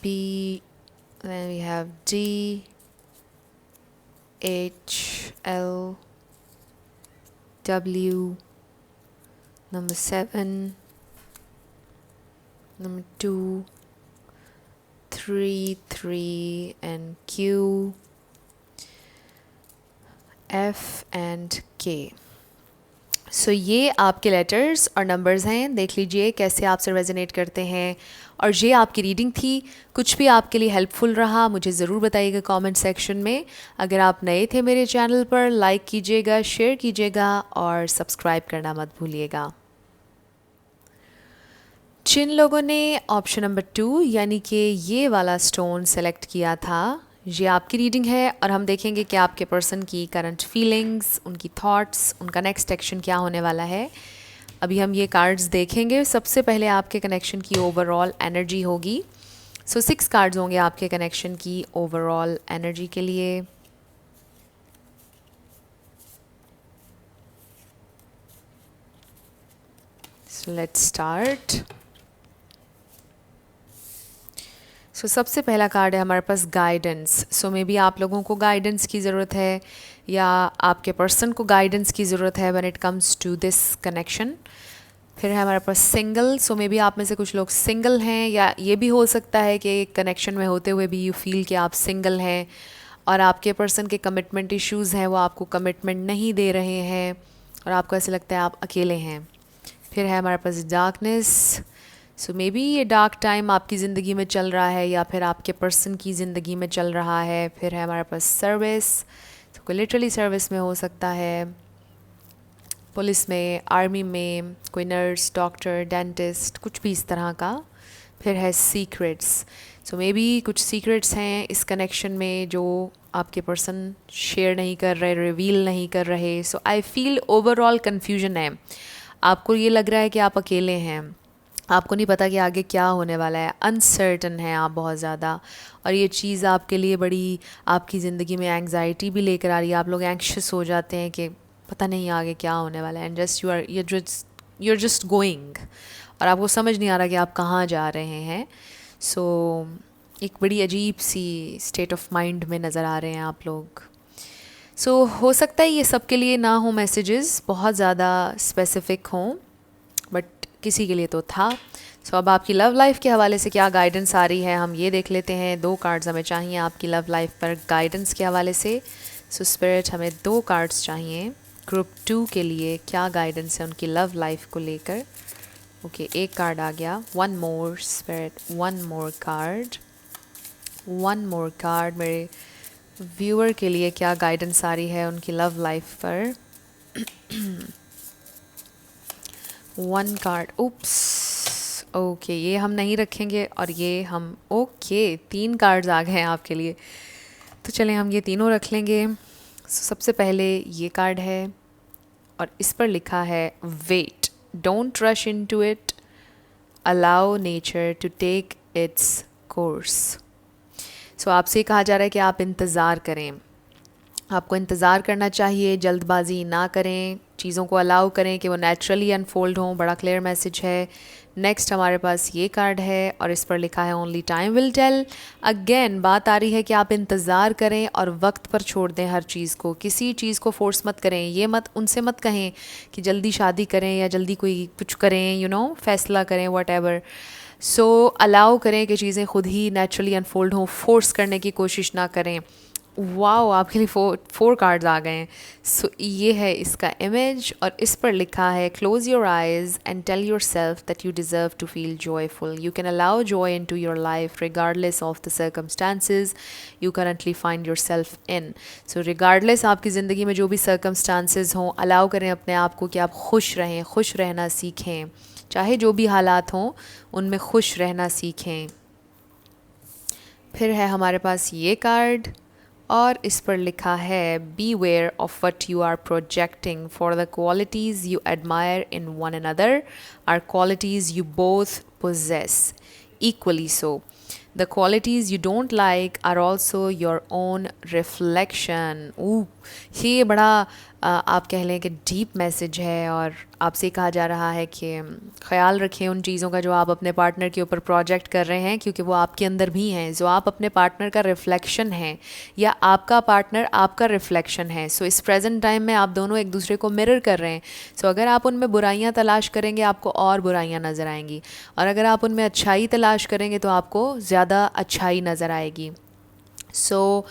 B, then we have D, H, L, W, number 7, number 2, 3, 3, and Q, F and K. सो ये आपके letters और numbers हैं। देख लीजिए कैसे आपसे रेजोनेट करते हैं। और ये आपकी रीडिंग थी। कुछ भी आपके लिए हेल्पफुल रहा मुझे ज़रूर बताइएगा कमेंट सेक्शन में। अगर आप नए थे मेरे चैनल पर, लाइक कीजिएगा, शेयर कीजिएगा और सब्सक्राइब करना मत भूलिएगा। जिन लोगों ने ऑप्शन नंबर 2 यानी कि ये वाला स्टोन सेलेक्ट किया था, ये आपकी रीडिंग है और हम देखेंगे कि आपके पर्सन की करंट फीलिंग्स, उनकी थॉट्स, उनका नेक्स्ट एक्शन क्या होने वाला है। अभी हम ये कार्ड्स देखेंगे। सबसे पहले आपके कनेक्शन की ओवरऑल एनर्जी होगी। सो 6 कार्ड्स होंगे आपके कनेक्शन की ओवरऑल एनर्जी के लिए। So let's start. सो सबसे पहला कार्ड है हमारे पास गाइडेंस। सो मे बी आप लोगों को गाइडेंस की ज़रूरत है या आपके पर्सन को गाइडेंस की ज़रूरत है when it comes to this connection. फिर है हमारे पास सिंगल। सो मे बी आप में से कुछ लोग सिंगल हैं, या ये भी हो सकता है कि कनेक्शन में होते हुए भी यू फील कि आप सिंगल हैं और आपके पर्सन के कमिटमेंट इश्यूज़ हैं, वो आपको कमिटमेंट नहीं दे रहे हैं और आपको ऐसे लगता है आप अकेले हैं। फिर है हमारे पास डार्कनेस। सो मे बी ये डार्क टाइम आपकी ज़िंदगी में चल रहा है या फिर आपके पर्सन की ज़िंदगी में चल रहा है। फिर है हमारे पास सर्विस। तो कोई लिटरली सर्विस में हो सकता है, पुलिस में, आर्मी में, कोई नर्स, डॉक्टर, डेंटिस्ट, कुछ भी इस तरह का। फिर है सीक्रेट्स। सो मे बी कुछ सीक्रेट्स हैं इस कनेक्शन में जो आपके पर्सन शेयर नहीं कर रहे, रिवील नहीं कर रहे। सो आई फील ओवरऑल कन्फ्यूजन है। आपको ये लग रहा है कि आप अकेले हैं, आपको नहीं पता कि आगे क्या होने वाला है, अनसर्टन है आप बहुत ज़्यादा, और ये चीज़ आपके लिए बड़ी आपकी ज़िंदगी में एंग्जाइटी भी लेकर आ रही है। आप लोग एंक्शस हो जाते हैं कि पता नहीं आगे क्या होने वाला है, and just you are just going, और आपको समझ नहीं आ रहा कि आप कहाँ जा रहे हैं। सो एक बड़ी अजीब सी स्टेट ऑफ माइंड में नज़र आ रहे हैं आप लोग। सो हो सकता है ये सबके लिए ना हो, मैसेजेस बहुत ज़्यादा स्पेसिफिक हों, बट किसी के लिए तो था। सो अब आपकी लव लाइफ के हवाले से क्या गाइडेंस आ रही है हम ये देख लेते हैं। 2 कार्ड्स हमें चाहिए आपकी लव लाइफ पर गाइडेंस के हवाले से। सो स्पिरिट हमें 2 कार्ड्स चाहिए ग्रुप 2 के लिए, क्या गाइडेंस है उनकी लव लाइफ को लेकर। ओके, एक कार्ड आ गया। 1 मोर स्पिरिट, 1 मोर कार्ड, 1 मोर कार्ड मेरे व्यूअर के लिए क्या गाइडेंस आ रही है उनकी लव लाइफ पर। 1 कार्ड, उप्स, ओके ये हम नहीं रखेंगे और ये हम, ओके 3 कार्ड्स आ गए हैं आपके लिए, तो चलें हम ये तीनों रख लेंगे। सबसे पहले ये कार्ड है और इस पर लिखा है wait, don't rush into it, allow nature to take its course. So आपसे कहा जा रहा है कि आप इंतज़ार करें, आपको इंतज़ार करना चाहिए, जल्दबाजी ना करें, चीज़ों को अलाउ करें कि वो नेचुरली अनफोल्ड हों। बड़ा क्लियर मैसेज है। नेक्स्ट हमारे पास ये कार्ड है और इस पर लिखा है only time will tell. Again बात आ रही है कि आप इंतज़ार करें और वक्त पर छोड़ दें हर चीज़ को, किसी चीज़ को फोर्स मत करें। ये मत उनसे मत कहें कि जल्दी शादी करें या जल्दी कोई कुछ करें, यू नो फैसला करें, वट एवर। सो अलाउ करें कि चीज़ें खुद ही नेचुरली अनफोल्ड हों, फोर्स करने की कोशिश ना करें। वाओ, आपके लिए 4 कार्ड्स आ गए हैं। सो ये है इसका इमेज और इस पर लिखा है close your eyes and tell yourself that you deserve to feel joyful. You can allow joy into your life regardless of the circumstances you currently find yourself in. So regardless आपकी ज़िंदगी में जो भी circumstances हों, allow करें अपने आप को कि आप खुश रहें, खुश रहना सीखें, चाहे जो भी हालात हों उनमें खुश रहना सीखें। फिर है हमारे पास ये कार्ड और इस पर लिखा है beware of what you are projecting for the qualities you admire in one another are qualities you both possess equally so. The qualities you don't like are also your own reflection. ये बड़ा आप कह लें कि deep message है और आपसे कहा जा रहा है कि ख्याल रखें उन चीज़ों का जो आप अपने पार्टनर के ऊपर प्रोजेक्ट कर रहे हैं, क्योंकि वो आपके अंदर भी हैं, जो आप अपने पार्टनर का रिफ्लेक्शन है या आपका पार्टनर आपका रिफ्लेक्शन है। सो इस प्रेजेंट टाइम में आप दोनों एक दूसरे को मिरर कर रहे हैं। सो अगर आप उनमें बुराइयां तलाश करेंगे आपको और बुराइयां नज़र आएंगी, और अगर आप उनमें अच्छाई तलाश करेंगे तो आपको ज़्यादा अच्छाई नज़र आएगी। सो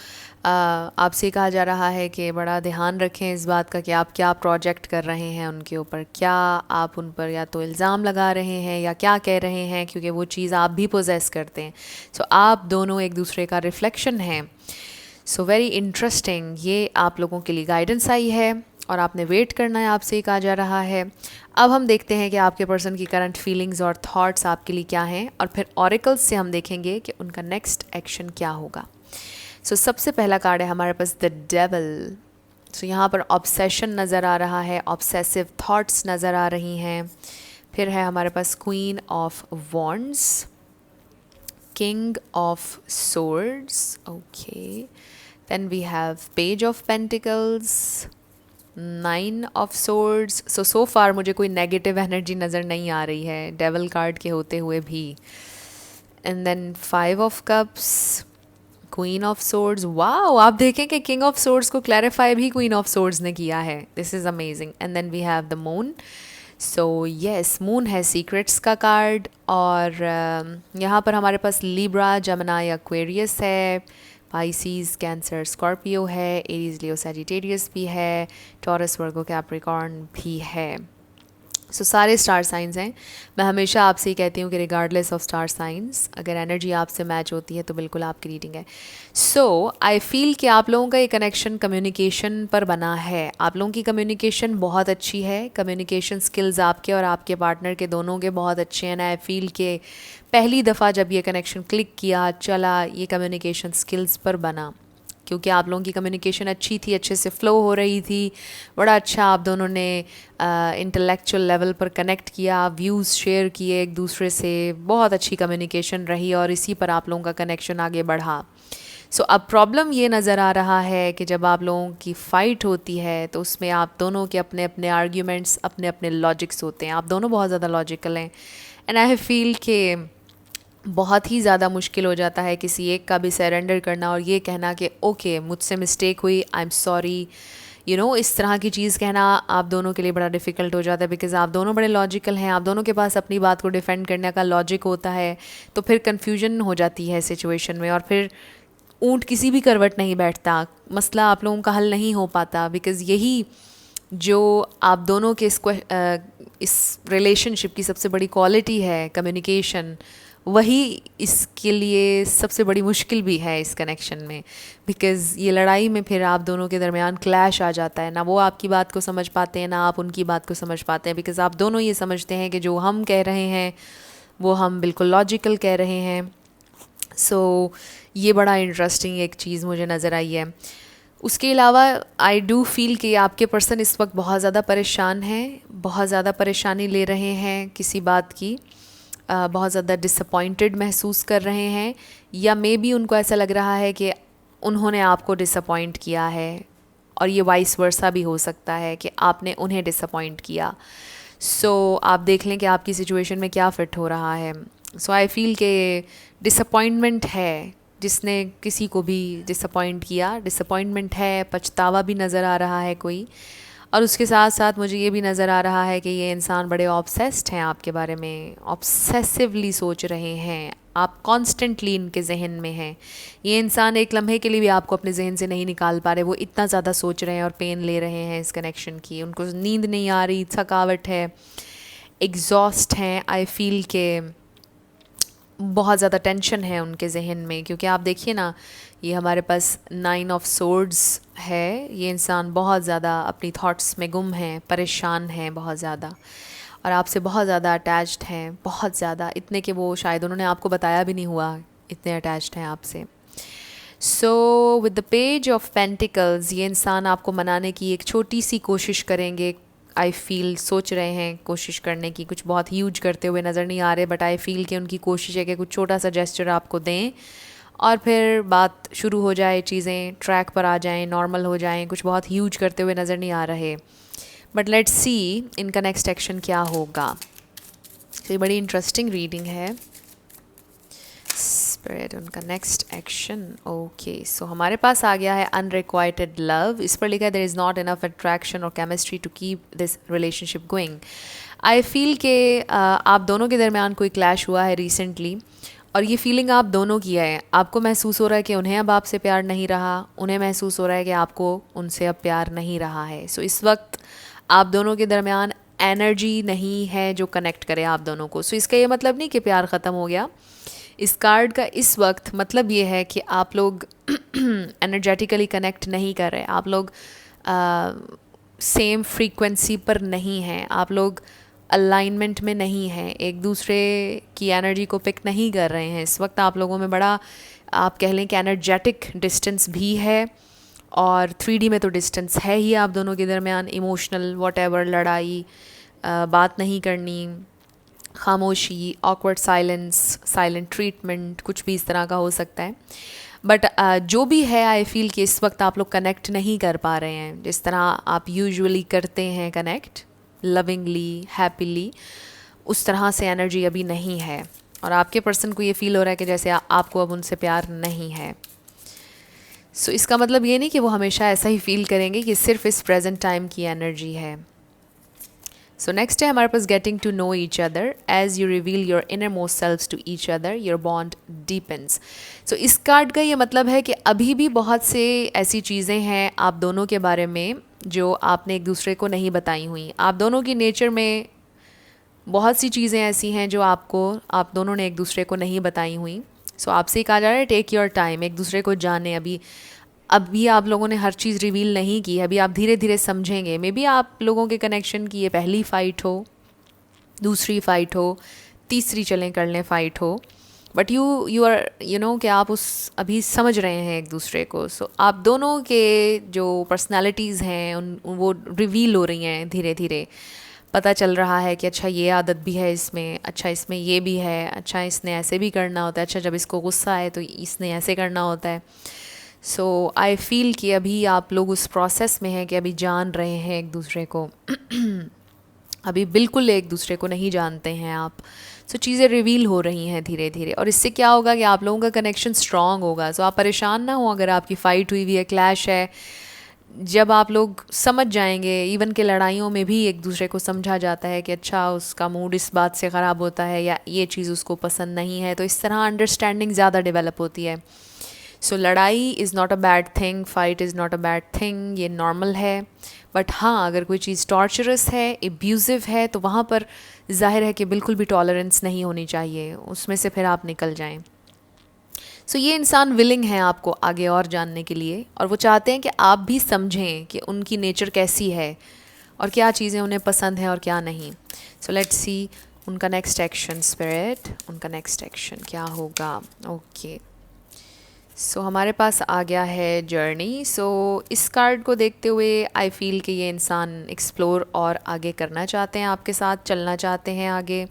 आपसे कहा जा रहा है कि बड़ा ध्यान रखें इस बात का कि आप क्या प्रोजेक्ट कर रहे हैं उनके ऊपर, क्या आप उन पर या तो इल्ज़ाम लगा रहे हैं या क्या कह रहे हैं, क्योंकि वो चीज़ आप भी पोजेस करते हैं। सो आप दोनों एक दूसरे का रिफ्लेक्शन हैं। सो वेरी इंटरेस्टिंग, ये आप लोगों के लिए गाइडेंस आई है और आपने वेट करना है, आपसे कहा जा रहा है। अब हम देखते हैं कि आपके पर्सन की करंट फीलिंग्स और थॉट्स आपके लिए क्या हैं, और फिर ऑरेकल्स से हम देखेंगे कि उनका नेक्स्ट एक्शन क्या होगा। सो सबसे पहला कार्ड है हमारे पास द डेविल। सो यहाँ पर ऑब्सेशन नज़र आ रहा है, ऑब्सेसिव थॉट्स नज़र आ रही हैं। फिर है हमारे पास queen of wands, king of swords, okay, then we have page of pentacles, 9 of swords। so far मुझे कोई नेगेटिव एनर्जी नज़र नहीं आ रही है डेवल कार्ड के होते हुए भी। And then 5 of cups, queen of swords। Wow, आप देखें कि किंग ऑफ swords को क्लैरिफाई भी क्वीन ऑफ swords ने किया है। This is amazing. And then we have the moon. So yes, moon है सीक्रेट्स का कार्ड। और यहाँ पर हमारे पास लिब्रा, जमनाई, एक्वेरियस है, पाइसीज, कैंसर, स्कॉर्पियो है, एरीज, लियो, सैजिटेरियस भी है, टॉरस, वर्गो, कैप्रिकॉर्न भी है। सो सारे स्टार साइंस हैं। मैं हमेशा आपसे ही कहती हूँ कि रिगार्डलेस ऑफ स्टार साइंस, अगर एनर्जी आपसे मैच होती है तो बिल्कुल आपकी रीडिंग है। सो आई फील कि आप लोगों का ये कनेक्शन कम्युनिकेशन पर बना है। आप लोगों की कम्युनिकेशन बहुत अच्छी है, कम्युनिकेशन स्किल्स आपके और आपके पार्टनर के दोनों के बहुत अच्छे हैं। आई फील कि पहली दफ़ा जब ये कनेक्शन क्लिक किया, चला, ये कम्युनिकेशन स्किल्स पर बना, क्योंकि आप लोगों की कम्युनिकेशन अच्छी थी, अच्छे से फ़्लो हो रही थी, बड़ा अच्छा आप दोनों ने इंटेलेक्चुअल लेवल पर कनेक्ट किया, व्यूज़ शेयर किए एक दूसरे से, बहुत अच्छी कम्युनिकेशन रही और इसी पर आप लोगों का कनेक्शन आगे बढ़ा। सो अब प्रॉब्लम ये नज़र आ रहा है कि जब आप लोगों की फ़ाइट होती है तो उसमें आप दोनों के अपने अपने आर्ग्यूमेंट्स, अपने अपने लॉजिक्स होते हैं। आप दोनों बहुत ज़्यादा लॉजिकल हैं एंड आई फील के बहुत ही ज़्यादा मुश्किल हो जाता है किसी एक का भी सरेंडर करना और ये कहना कि ओके मुझसे मिस्टेक हुई, I am sorry, you know, इस तरह की चीज़ कहना आप दोनों के लिए बड़ा डिफ़िकल्ट हो जाता है, बिकॉज़ आप दोनों बड़े लॉजिकल हैं, आप दोनों के पास अपनी बात को डिफेंड करने का लॉजिक होता है। तो फिर कन्फ्यूजन हो जाती है सिचुएशन में और फिर ऊँट किसी भी करवट नहीं बैठता, मसला आप लोगों का हल नहीं हो पाता। बिकॉज़ यही जो आप दोनों के इस रिलेशनशिप की सबसे बड़ी क्वालिटी है, कम्युनिकेशन, वही इसके लिए सबसे बड़ी मुश्किल भी है इस कनेक्शन में। बिकॉज़ ये लड़ाई में फिर आप दोनों के दरमियान क्लैश आ जाता है, ना वो आपकी बात को समझ पाते हैं, ना आप उनकी बात को समझ पाते हैं। बिकॉज़ आप दोनों ये समझते हैं कि जो हम कह रहे हैं वो हम बिल्कुल लॉजिकल कह रहे हैं। सो ये बड़ा इंटरेस्टिंग एक चीज़ मुझे नज़र आई है। उसके अलावा आई डू फील कि आपके पर्सन इस वक्त बहुत ज़्यादा परेशान हैं, बहुत ज़्यादा परेशानी ले रहे हैं किसी बात की, बहुत ज़्यादा डिसअपॉइंटेड महसूस कर रहे हैं, या मे बी उनको ऐसा लग रहा है कि उन्होंने आपको डिसअपॉइंट किया है, और ये वाइस वर्सा भी हो सकता है कि आपने उन्हें डिसअपॉइंट किया। सो आप देख लें कि आपकी सिचुएशन में क्या फ़िट हो रहा है। सो आई फील कि डिसअपॉइंटमेंट है, जिसने किसी को भी डिसअपॉइंट किया, डिसअपॉइंटमेंट है, पछतावा भी नज़र आ रहा है कोई। और उसके साथ साथ मुझे ये भी नज़र आ रहा है कि ये इंसान बड़े ऑब्सेस्ड हैं आपके बारे में, ऑब्सेसिवली सोच रहे हैं, आप कॉन्स्टेंटली इनके जहन में हैं। ये इंसान एक लम्हे के लिए भी आपको अपने जहन से नहीं निकाल पा रहे, वो इतना ज़्यादा सोच रहे हैं और पेन ले रहे हैं इस कनेक्शन की। उनको नींद नहीं आ रही, थकावट है, एग्जॉस्ट हैं। आई फील के बहुत ज़्यादा टेंशन है उनके जहन में, क्योंकि आप देखिए ना, ये हमारे पास 9 of swords है। ये इंसान बहुत ज़्यादा अपनी थॉट्स में गुम हैं, परेशान हैं बहुत ज़्यादा, और आपसे बहुत ज़्यादा अटैच्ड हैं, बहुत ज़्यादा, इतने कि वो शायद उन्होंने आपको बताया भी नहीं हुआ, इतने अटैच्ड हैं आपसे। So with the page of pentacles, ये इंसान आपको मनाने की एक छोटी सी कोशिश करेंगे। आई फील सोच रहे हैं कोशिश करने की, कुछ बहुत ह्यूज करते हुए नज़र नहीं आ रहे, बट आई फील कि उनकी कोशिश है कि कुछ छोटा सा जेस्चर आपको दें और फिर बात शुरू हो जाए, चीज़ें ट्रैक पर आ जाएं, नॉर्मल हो जाएं। कुछ बहुत ह्यूज करते हुए नज़र नहीं आ रहे, बट लेट्स सी इनका नेक्स्ट एक्शन क्या होगा। तो ये बड़ी इंटरेस्टिंग रीडिंग है। स्पिरिट, उनका नेक्स्ट एक्शन। ओके, सो हमारे पास आ गया है अनरिक्वाइटेड लव। इस पर लिखा है there is not enough attraction और chemistry to keep this relationship going. I feel के आप दोनों के दरमियान कोई क्लैश हुआ है रिसेंटली, और ये फीलिंग आप दोनों की है। आपको महसूस हो रहा है कि उन्हें अब आपसे प्यार नहीं रहा, उन्हें महसूस हो रहा है कि आपको उनसे अब प्यार नहीं रहा है। सो इस वक्त आप दोनों के दरमियान एनर्जी नहीं है जो कनेक्ट करे आप दोनों को। सो इसका ये मतलब नहीं कि प्यार ख़त्म हो गया। इस कार्ड का इस वक्त मतलब ये है कि आप लोग एनर्जेटिकली कनेक्ट नहीं कर रहे, आप लोग सेम फ्रीक्वेंसी पर नहीं हैं, आप लोग अलाइनमेंट में नहीं हैं, एक दूसरे की एनर्जी को पिक नहीं कर रहे हैं। इस वक्त आप लोगों में बड़ा आप कह लें कि एनर्जेटिक डिस्टेंस भी है, और 3D में तो डिस्टेंस है ही आप दोनों के दरमियान। इमोशनल वॉटेवर, लड़ाई, बात नहीं करनी, खामोशी, ऑकवर्ड साइलेंस, साइलेंट ट्रीटमेंट, कुछ भी इस तरह का हो सकता है। बट जो भी है, आई फील कि इस वक्त आप लोग कनेक्ट नहीं कर पा रहे हैं जिस तरह आप यूजुअली करते हैं कनेक्ट, लविंगली, हैप्पीली। उस तरह से एनर्जी अभी नहीं है, और आपके पर्सन को ये फील हो रहा है कि जैसे आपको अब उनसे प्यार नहीं है। सो इसका मतलब ये नहीं कि वो हमेशा ऐसा ही फील करेंगे, कि सिर्फ इस प्रेजेंट टाइम की एनर्जी है। सो नेक्स्ट है हमारे पास getting to know each other as you reveal your innermost selves to each other, your bond deepens. So इस कार्ड का ये मतलब है कि अभी भी बहुत से ऐसी चीज़ें हैं आप दोनों के बारे में जो आपने एक दूसरे को नहीं बताई हुई। आप दोनों की नेचर में बहुत सी चीज़ें ऐसी हैं जो आप दोनों ने एक दूसरे को नहीं बताई हुई। सो आपसे कहा जा रहा है टेक योर टाइम, एक दूसरे को जाने। अभी आप लोगों ने हर चीज़ रिवील नहीं की, अभी आप धीरे धीरे समझेंगे। मे बी आप लोगों के कनेक्शन की ये पहली फ़ाइट हो, दूसरी फ़ाइट हो, तीसरी चलें कर लें फ़ाइट हो, बट यू आर कि आप अभी समझ रहे हैं एक दूसरे को। सो आप दोनों के जो पर्सनालिटीज़ हैं वो रिवील हो रही हैं धीरे धीरे। पता चल रहा है कि अच्छा ये आदत भी है इसमें, अच्छा इसमें ये भी है, अच्छा इसने ऐसे भी करना होता है, अच्छा जब इसको गुस्सा है तो इसने ऐसे करना होता है। सो आई फील कि अभी आप लोग उस प्रोसेस में हैं कि अभी जान रहे हैं एक दूसरे को। अभी बिल्कुल एक दूसरे को नहीं जानते हैं आप। सो चीज़ें रिवील हो रही हैं धीरे धीरे, और इससे क्या होगा कि आप लोगों का कनेक्शन स्ट्रांग होगा। सो आप परेशान ना हो अगर आपकी फ़ाइट हुई हुई है, क्लैश है। जब आप लोग समझ जाएंगे, इवन के लड़ाइयों में भी एक दूसरे को समझा जाता है कि अच्छा उसका मूड इस बात से ख़राब होता है या ये चीज़ उसको पसंद नहीं है, तो इस तरह अंडरस्टैंडिंग ज़्यादा डेवलप होती है। सो लड़ाई is not a bad thing, fight is not a bad thing, ये नॉर्मल है। बट हाँ, अगर कोई चीज़ टॉर्चरस है, एब्यूज़िव है, तो वहाँ पर जाहिर है कि बिल्कुल भी टॉलरेंस नहीं होनी चाहिए, उसमें से फिर आप निकल जाएं। सो ये इंसान विलिंग है आपको आगे और जानने के लिए, और वो चाहते हैं कि आप भी समझें कि उनकी नेचर कैसी है और क्या चीज़ें उन्हें पसंद हैं और क्या नहीं। सो लेट्स सी उनका नेक्स्ट एक्शन। स्पिरिट, उनका नेक्स्ट एक्शन क्या होगा? ओके, सो हमारे पास आ गया है जर्नी। सो इस कार्ड को देखते हुए आई फील कि ये इंसान एक्सप्लोर और आगे करना चाहते हैं, आपके साथ चलना चाहते हैं आगे।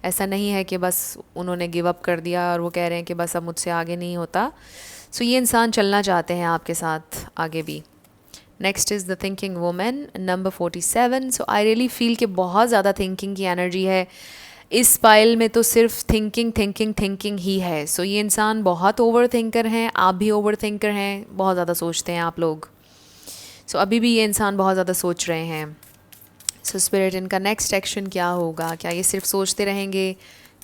ऐसा नहीं है कि बस उन्होंने गिव अप कर दिया और वो कह रहे हैं कि बस अब मुझसे आगे नहीं होता। सो ये इंसान चलना चाहते हैं आपके साथ आगे भी। Next is the thinking women, number 47। So I really feel कि बहुत ज़्यादा थिंकिंग की एनर्जी है इस पाइल में, तो सिर्फ थिंकिंग थिंकिंग थिंकिंग ही है। सो ये इंसान बहुत ओवर थिंकर हैं, आप भी ओवर थिंकर हैं, बहुत ज़्यादा सोचते हैं आप लोग। सो अभी भी ये इंसान बहुत ज़्यादा सोच रहे हैं। सो स्पिरिट, इनका नेक्स्ट एक्शन क्या होगा? क्या ये सिर्फ सोचते रहेंगे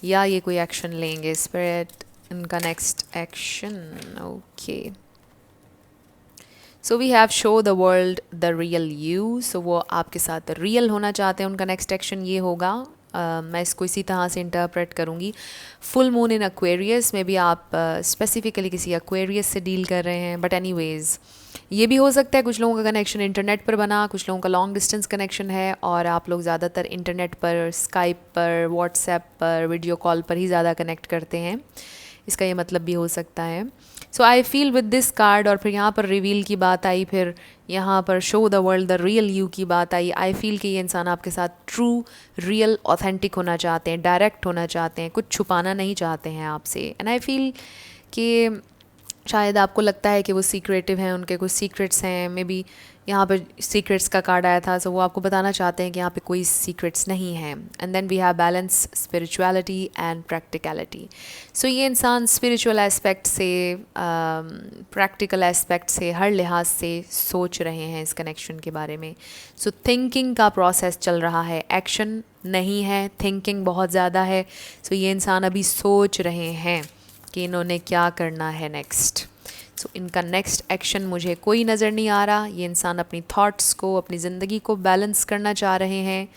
या ये कोई एक्शन लेंगे? स्पिरिट, इनका next action. Okay, so we have show the world the real you. So वो आपके साथ रियल होना चाहते हैं, उनका नेक्स्ट एक्शन ये होगा। मैं इसको इसी तरह से इंटरप्रेट करूँगी। फुल मून इन एक्वेरियस में भी आप स्पेसिफिकली किसी एक्वेरियस से डील कर रहे हैं, बट एनीवेज ये भी हो सकता है कुछ लोगों का कनेक्शन इंटरनेट पर बना, कुछ लोगों का लॉन्ग डिस्टेंस कनेक्शन है और आप लोग ज़्यादातर इंटरनेट पर, स्काइप पर, व्हाट्सएप पर, वीडियो कॉल पर ही ज़्यादा कनेक्ट करते हैं। इसका ये मतलब भी हो सकता है। So I feel with this card, और फिर यहाँ पर रिवील की बात आई, फिर यहाँ पर show the world the real you की बात आई। आई फील कि ये इंसान आपके साथ ट्रू, रियल, ऑथेंटिक होना चाहते हैं, डायरेक्ट होना चाहते हैं, कुछ छुपाना नहीं चाहते हैं आपसे। एंड आई फील कि शायद आपको लगता है कि वो सीक्रेटिव हैं, उनके कुछ सीक्रेट्स हैं। मे बी यहाँ पर सीक्रेट्स का कार्ड आया था, सो वो आपको बताना चाहते हैं कि यहाँ पे कोई सीक्रेट्स नहीं हैं। And then we have balance, spirituality and practicality. So ये इंसान स्पिरिचुअल एस्पेक्ट से, प्रैक्टिकल एस्पेक्ट से, हर लिहाज से सोच रहे हैं इस कनेक्शन के बारे में। सो थिंकिंग का प्रोसेस चल रहा है, एक्शन नहीं है, थिंकिंग बहुत ज़्यादा है। सो ये इंसान अभी सोच रहे हैं कि इन्होंने क्या करना है नेक्स्ट। सो इनका नेक्स्ट एक्शन मुझे कोई नज़र नहीं आ रहा। ये इंसान अपनी थॉट्स को, अपनी ज़िंदगी को बैलेंस करना चाह रहे हैं,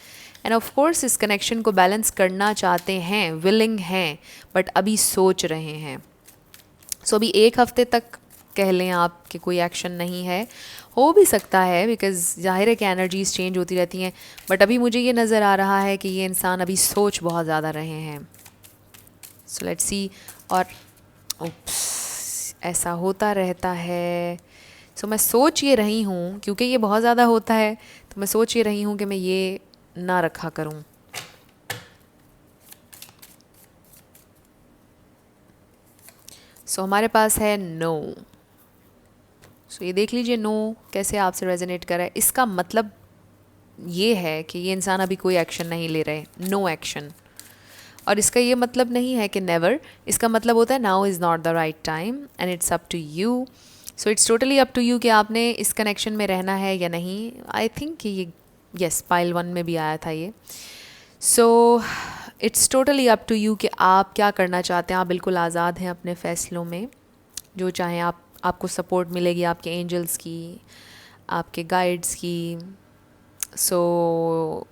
एंड ऑफ कोर्स इस कनेक्शन को बैलेंस करना चाहते हैं, विलिंग हैं, बट अभी सोच रहे हैं। सो अभी एक हफ्ते तक कह लें आप कि कोई एक्शन नहीं है। हो भी सकता है बिकॉज़ ज़ाहिर है कि एनर्जीज चेंज होती रहती हैं, बट अभी मुझे ये नज़र आ रहा है कि ये इंसान अभी सोच बहुत ज़्यादा रहे हैं। So let's see. और उप्स, ऐसा होता रहता है। सो मैं सोच ये रही हूँ, क्योंकि ये बहुत ज़्यादा होता है तो मैं सोच ये रही हूँ कि मैं ये ना रखा करूँ। सो हमारे पास है नो। सो ये देख लीजिए नो कैसे आपसे रेजोनेट कर रहा है। इसका मतलब ये है कि ये इंसान अभी कोई एक्शन नहीं ले रहे, नो एक्शन। और इसका ये मतलब नहीं है कि नेवर, इसका मतलब होता है now is not the right time and it's up to you. So it's totally up to you कि आपने इस कनेक्शन में रहना है या नहीं। आई थिंक कि ये यस पाइल 1 में भी आया था ये। So it's totally up to you कि आप क्या करना चाहते हैं। आप बिल्कुल आज़ाद हैं अपने फ़ैसलों में, जो चाहें आप। आपको सपोर्ट मिलेगी आपके एंजल्स की, आपके गाइड्स की। सो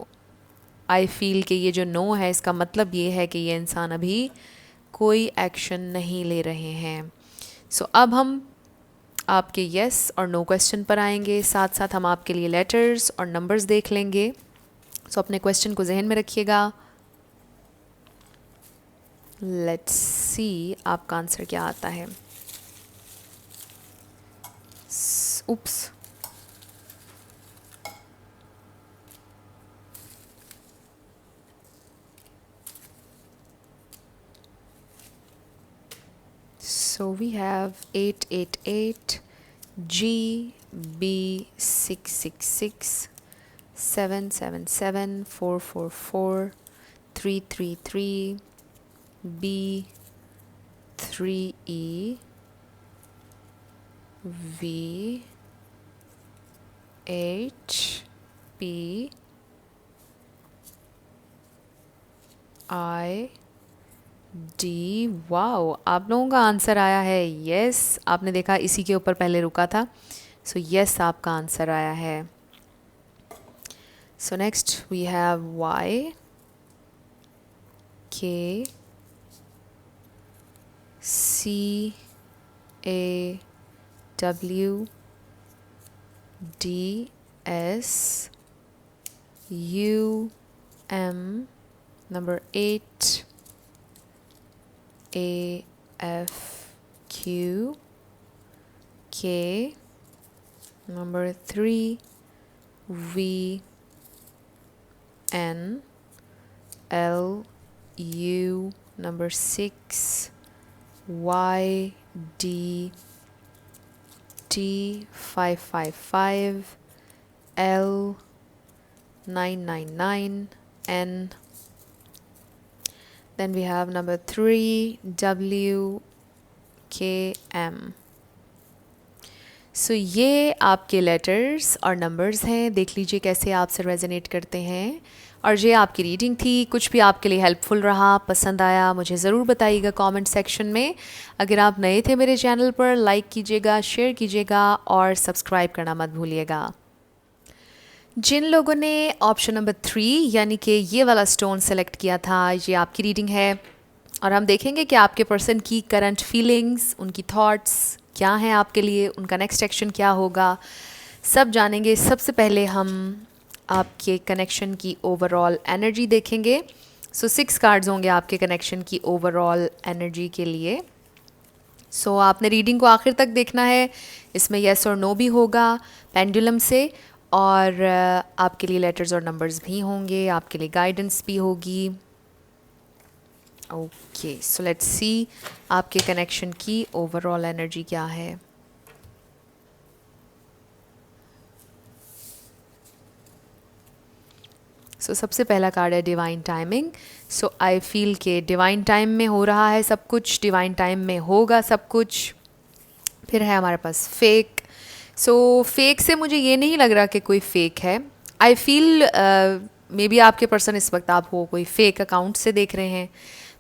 आई फील कि ये जो नो है इसका मतलब ये है कि ये इंसान अभी कोई एक्शन नहीं ले रहे हैं। सो अब हम आपके येस और नो क्वेश्चन पर आएंगे, साथ साथ हम आपके लिए लेटर्स और नंबर्स देख लेंगे। सो अपने क्वेश्चन को जहन में रखिएगा। लेट्स सी आपका आंसर क्या आता है। उप्स, so we have 888, G, B, 666, 777, 444, 333, B, 3E, V, H, P, I, D. Wow, आप लोगों का आंसर आया है यस। आपने देखा इसी के ऊपर पहले रुका था। सो यस आपका आंसर आया है। So next we have Y, K, C, A, W, D, S, U, M, number 8, A, F, Q, K, number 3, V, N, L, U, number 6, Y, D, T, 555, L, 999, N. Then we have number 3, W, K, M. सो ये आपके letters और numbers हैं। देख लीजिए कैसे आपसे resonate करते हैं। और ये आपकी रीडिंग थी। कुछ भी आपके लिए हेल्पफुल रहा, पसंद आया, मुझे ज़रूर बताइएगा कमेंट सेक्शन में। अगर आप नए थे मेरे चैनल पर, लाइक कीजिएगा, शेयर कीजिएगा और सब्सक्राइब करना मत भूलिएगा। जिन लोगों ने ऑप्शन नंबर 3 यानी कि ये वाला स्टोन सेलेक्ट किया था, ये आपकी रीडिंग है। और हम देखेंगे कि आपके पर्सन की करंट फीलिंग्स, उनकी थॉट्स क्या हैं आपके लिए, उनका नेक्स्ट एक्शन क्या होगा, सब जानेंगे। सबसे पहले हम आपके कनेक्शन की ओवरऑल एनर्जी देखेंगे। सो 6 कार्ड्स होंगे आपके कनेक्शन की ओवरऑल एनर्जी के लिए। सो आपने रीडिंग को आखिर तक देखना है। इसमें येस और नो भी होगा पेंडुलम से, और आपके लिए लेटर्स और नंबर्स भी होंगे, आपके लिए गाइडेंस भी होगी। ओके, सो लेट्स सी आपके कनेक्शन की ओवरऑल एनर्जी क्या है। सो सबसे पहला कार्ड है divine timing. So I feel के डिवाइन टाइम में हो रहा है सब कुछ, डिवाइन टाइम में होगा सब कुछ। फिर है हमारे पास फेक। सो फेक से मुझे ये नहीं लग रहा कि कोई फेक है। आई फील मे बी आपके पर्सन इस वक्त आपको कोई फेक अकाउंट से देख रहे हैं।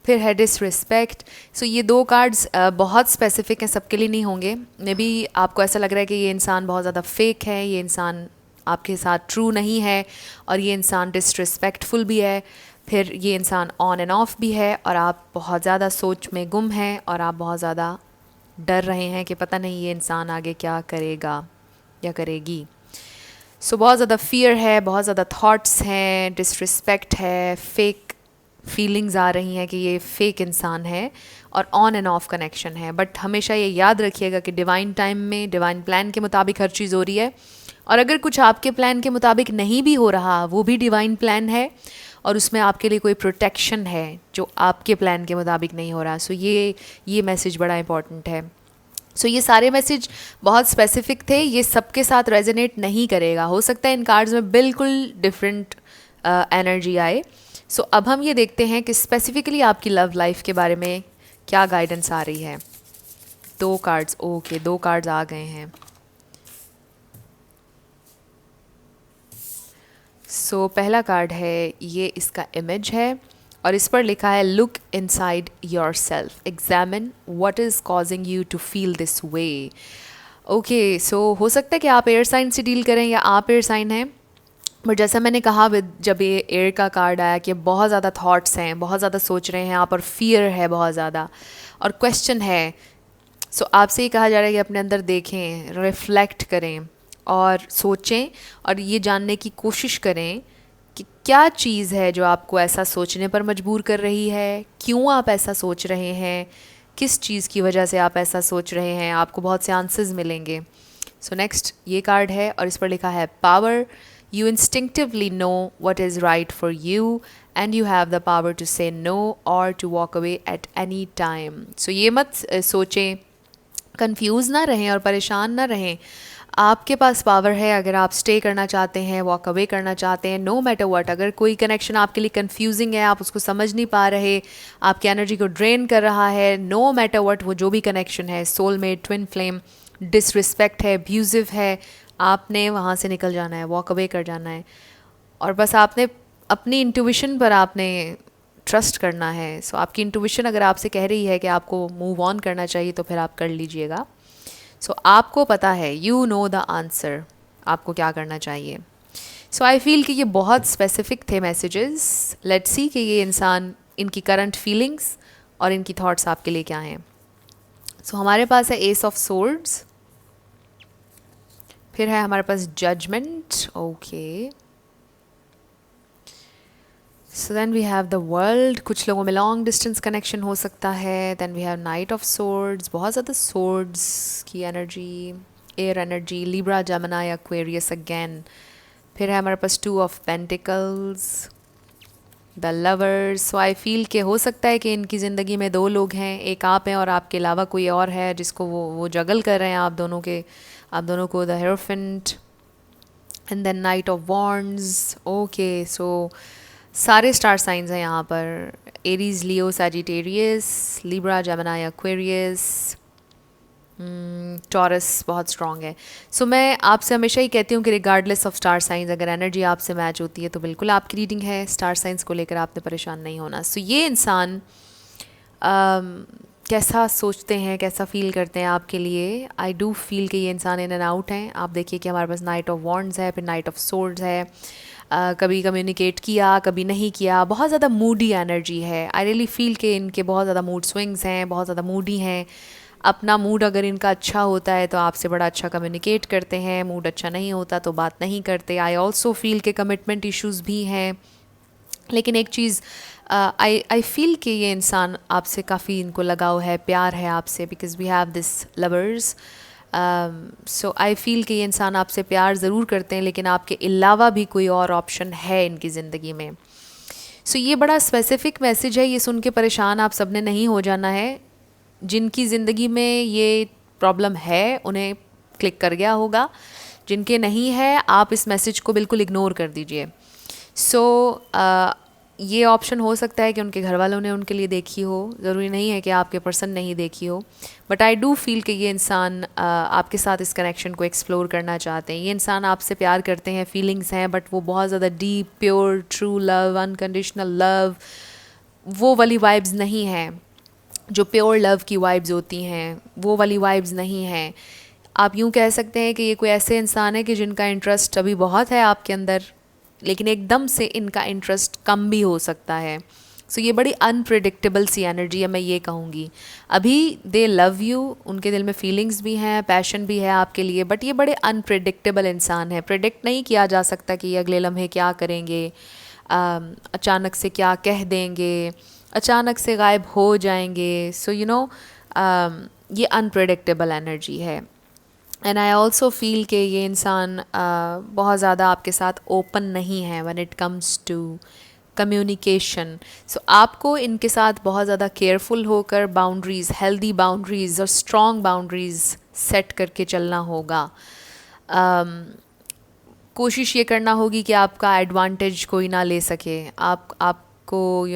फिर है डिसरिस्पेक्ट। सो ये 2 कार्ड्स बहुत स्पेसिफिक हैं, सबके लिए नहीं होंगे। मे बी आपको ऐसा लग रहा है कि ये इंसान बहुत ज़्यादा फेक है, ये इंसान आपके साथ ट्रू नहीं है, और ये इंसान डिसरिस्पेक्टफुल भी है। फिर ये इंसान ऑन एंड ऑफ भी है, और आप बहुत ज़्यादा सोच में गुम हैं, और आप बहुत ज़्यादा डर रहे हैं कि पता नहीं ये इंसान आगे क्या करेगा या करेगी। सो बहुत ज़्यादा फियर है, बहुत ज़्यादा थॉट्स हैं, डिसरिस्पेक्ट है, फेक फीलिंग्स आ रही हैं कि ये फेक इंसान है, और ऑन एंड ऑफ कनेक्शन है। बट हमेशा ये याद रखिएगा कि डिवाइन टाइम में डिवाइन प्लान के मुताबिक हर चीज़ हो रही है, और अगर कुछ आपके प्लान के मुताबिक नहीं भी हो रहा वो भी डिवाइन प्लान है, और उसमें आपके लिए कोई प्रोटेक्शन है जो आपके प्लान के मुताबिक नहीं हो रहा। सो ये मैसेज बड़ा इंपॉर्टेंट है। सो ये सारे मैसेज बहुत स्पेसिफिक थे, ये सबके साथ रेजोनेट नहीं करेगा, हो सकता है इन कार्ड्स में बिल्कुल डिफरेंट एनर्जी आए। सो अब हम ये देखते हैं कि स्पेसिफिकली आपकी लव लाइफ के बारे में क्या गाइडेंस आ रही है। 2 कार्ड्स, ओके 2 कार्ड्स आ गए हैं। सो पहला कार्ड है, ये इसका इमेज है और इस पर लिखा है look inside yourself, examine what is causing you to feel this way. Okay, so हो सकता है कि आप एयर साइन से डील करें या आप एयर साइन हैं, बट जैसा मैंने कहा जब ये एयर का कार्ड आया कि बहुत ज़्यादा थॉट्स हैं, बहुत ज़्यादा सोच रहे हैं आप, और फियर है बहुत ज़्यादा, और क्वेश्चन है। सो आपसे ये कहा जा रहा है कि अपने अंदर देखें, रिफ्लेक्ट करें और सोचें और ये जानने की कोशिश करें कि क्या चीज़ है जो आपको ऐसा सोचने पर मजबूर कर रही है, क्यों आप ऐसा सोच रहे हैं, किस चीज़ की वजह से आप ऐसा सोच रहे हैं। आपको बहुत से आंसर्स मिलेंगे। सो नेक्स्ट ये कार्ड है और इस पर लिखा है power, you instinctively know what is right for you and you have the power to say no और to walk away at any time. So ये मत सोचें, कंफ्यूज ना रहें और परेशान ना रहें। आपके पास पावर है, अगर आप स्टे करना चाहते हैं, वॉक अवे करना चाहते हैं, नो मैटर व्हाट, अगर कोई कनेक्शन आपके लिए कंफ्यूजिंग है, आप उसको समझ नहीं पा रहे, आपकी एनर्जी को ड्रेन कर रहा है, नो मैटर व्हाट, वो जो भी कनेक्शन है, सोलमेट, ट्विन फ्लेम, डिसरिस्पेक्ट है, अब्यूजिव है, आपने वहाँ से निकल जाना है, वॉक अवे कर जाना है, और बस आपने अपनी इंट्यूशन पर आपने ट्रस्ट करना है। सो आपकी इंट्यूशन अगर आपसे कह रही है कि आपको मूव ऑन करना चाहिए तो फिर आप कर लीजिएगा। सो आपको पता है, यू नो द आंसर, आपको क्या करना चाहिए। सो आई फील कि ये बहुत स्पेसिफिक थे मैसेजेस। लेट्स सी कि ये इंसान, इनकी करंट फीलिंग्स और इनकी थॉट्स आपके लिए क्या हैं। सो हमारे पास है एस ऑफ सोर्ड्स, फिर है हमारे पास judgement, okay. So then we have the world, कुछ लोगों में लॉन्ग डिस्टेंस कनेक्शन हो सकता है। Then we have knight of swords, बहुत ज़्यादा सोर्ड्स की energy, air energy, Libra, Gemini, Aquarius again. फिर है हमारे पास 2 of pentacles, the lovers. So I feel कि हो सकता है कि इनकी ज़िंदगी में 2 लोग हैं, एक आप हैं और आपके अलावा कोई और है जिसको वो जगल कर रहे हैं आप दोनों को। The hierophant and then knight of wands, okay. So सारे स्टार साइंस हैं यहाँ पर, Aries, Leo, Sagittarius, Libra, Gemini, Aquarius, Taurus बहुत स्ट्रॉन्ग है। सो मैं आपसे हमेशा ही कहती हूँ कि रिगार्डलेस ऑफ स्टार साइंस, अगर एनर्जी आपसे मैच होती है तो बिल्कुल आपकी रीडिंग है। स्टार साइंस को लेकर आपने परेशान नहीं होना। सो ये इंसान कैसा सोचते हैं, कैसा फील करते हैं आपके लिए, आई डू फील कि ये इंसान इन एंड आउट हैं। आप देखिए कि हमारे पास नाइट ऑफ वॉन्ड्स है, फिर नाइट ऑफ सोर्ड्स है, कभी कम्युनिकेट किया, कभी नहीं किया, बहुत ज़्यादा मूडी एनर्जी है। आई रियली फील कि इनके बहुत ज़्यादा मूड स्विंग्स हैं, बहुत ज़्यादा मूडी हैं। अपना मूड अगर इनका अच्छा होता है तो आपसे बड़ा अच्छा कम्युनिकेट करते हैं, मूड अच्छा नहीं होता तो बात नहीं करते। आई ऑल्सो फील के कमिटमेंट इश्यूज़ भी हैं, लेकिन एक चीज़ आई फील कि ये इंसान आपसे काफ़ी, इनको लगाव है, प्यार है आपसे, because we have this lovers. So I feel कि ये इंसान आपसे प्यार ज़रूर करते हैं, लेकिन आपके अलावा भी कोई और ऑप्शन है इनकी ज़िंदगी में। सो ये बड़ा स्पेसिफिक मैसेज है, ये सुन के परेशान आप सबने नहीं हो जाना है। जिनकी ज़िंदगी में ये प्रॉब्लम है उन्हें क्लिक कर गया होगा, जिनके नहीं है आप इस मैसेज को बिल्कुल इग्नोर कर दीजिए। सो ये ऑप्शन हो सकता है कि उनके घर वालों ने उनके लिए देखी हो, ज़रूरी नहीं है कि आपके पर्सन नहीं देखी हो, बट आई डू फील कि ये इंसान आपके साथ इस कनेक्शन को एक्सप्लोर करना चाहते हैं। ये इंसान आपसे प्यार करते हैं, फीलिंग्स हैं, बट वो बहुत ज़्यादा deep, pure, true love, unconditional love, वो वाली वाइब्स नहीं हैं जो प्योर लव की वाइब्स होती हैं, वो वाली वाइब्स नहीं हैं। आप यूँ कह सकते हैं कि ये कोई ऐसे इंसान है कि जिनका इंटरेस्ट अभी बहुत है आपके अंदर, लेकिन एकदम से इनका इंटरेस्ट कम भी हो सकता है। सो ये बड़ी अनप्रिडिक्टेबल सी एनर्जी है, मैं ये कहूँगी। अभी दे लव यू, उनके दिल में फीलिंग्स भी हैं, पैशन भी है आपके लिए, बट ये बड़े अनप्रिडिक्टेबल इंसान है। प्रिडिक्ट नहीं किया जा सकता कि ये अगले लम्हे क्या करेंगे, अचानक से क्या कह देंगे, अचानक से गायब हो जाएंगे. सो ये अनप्रेडिक्टेबल एनर्जी है. एंड आई ऑल्सो फील कि ये इंसान बहुत ज़्यादा आपके साथ ओपन नहीं है when it comes to communication. So आपको इनके साथ बहुत ज़्यादा केयरफुल होकर बाउंड्रीज़, हेल्दी बाउंड्रीज़ और स्ट्रॉन्ग बाउंड्रीज़ सेट करके चलना होगा. कोशिश ये करना होगी कि आपका एडवांटेज कोई ना ले सके, आपको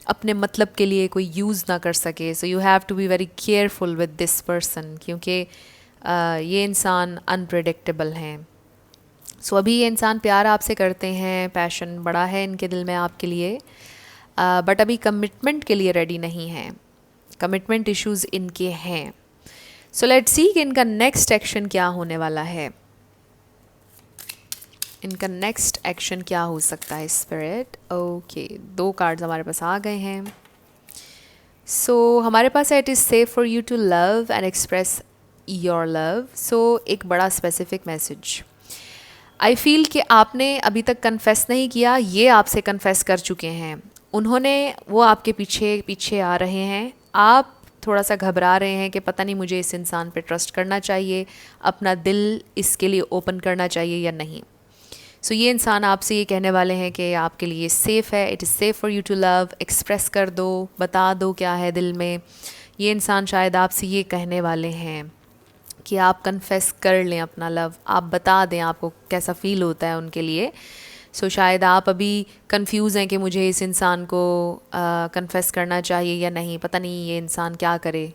अपने मतलब के लिए कोई यूज़ ना कर सके. So you have to be very careful with this person, क्योंकि ये इंसान अनप्रेडिक्टेबल हैं. सो अभी ये इंसान प्यार आपसे करते हैं, पैशन बड़ा है इनके दिल में आपके लिए, बट अभी कमिटमेंट के लिए रेडी नहीं हैं. कमिटमेंट इश्यूज़ इनके हैं. सो लेट्स सी कि इनका नेक्स्ट एक्शन क्या होने वाला है. इनका नेक्स्ट एक्शन क्या हो सकता है स्पिरिट. ओके, 2 कार्ड्स हमारे पास आ गए हैं. सो हमारे पास है it is safe for you to love and express your love. So एक बड़ा स्पेसिफिक मैसेज. आई फील कि आपने अभी तक कन्फेस नहीं किया, ये आपसे कन्फेस कर चुके हैं. वो आपके पीछे पीछे आ रहे हैं. आप थोड़ा सा घबरा रहे हैं कि पता नहीं मुझे इस इंसान पे ट्रस्ट करना चाहिए, अपना दिल इसके लिए ओपन करना चाहिए या नहीं. सो ये इंसान आपसे ये कहने वाले हैं कि आपके लिए सेफ़ है, it is safe for you to love. Express कर दो, बता दो क्या है दिल में. ये इंसान शायद आपसे ये कहने वाले हैं कि आप कन्फेस कर लें अपना लव, आप बता दें आपको कैसा फ़ील होता है उनके लिए. सो शायद आप अभी कंफ्यूज हैं कि मुझे इस इंसान को कन्फेस करना चाहिए या नहीं, पता नहीं ये इंसान क्या करे.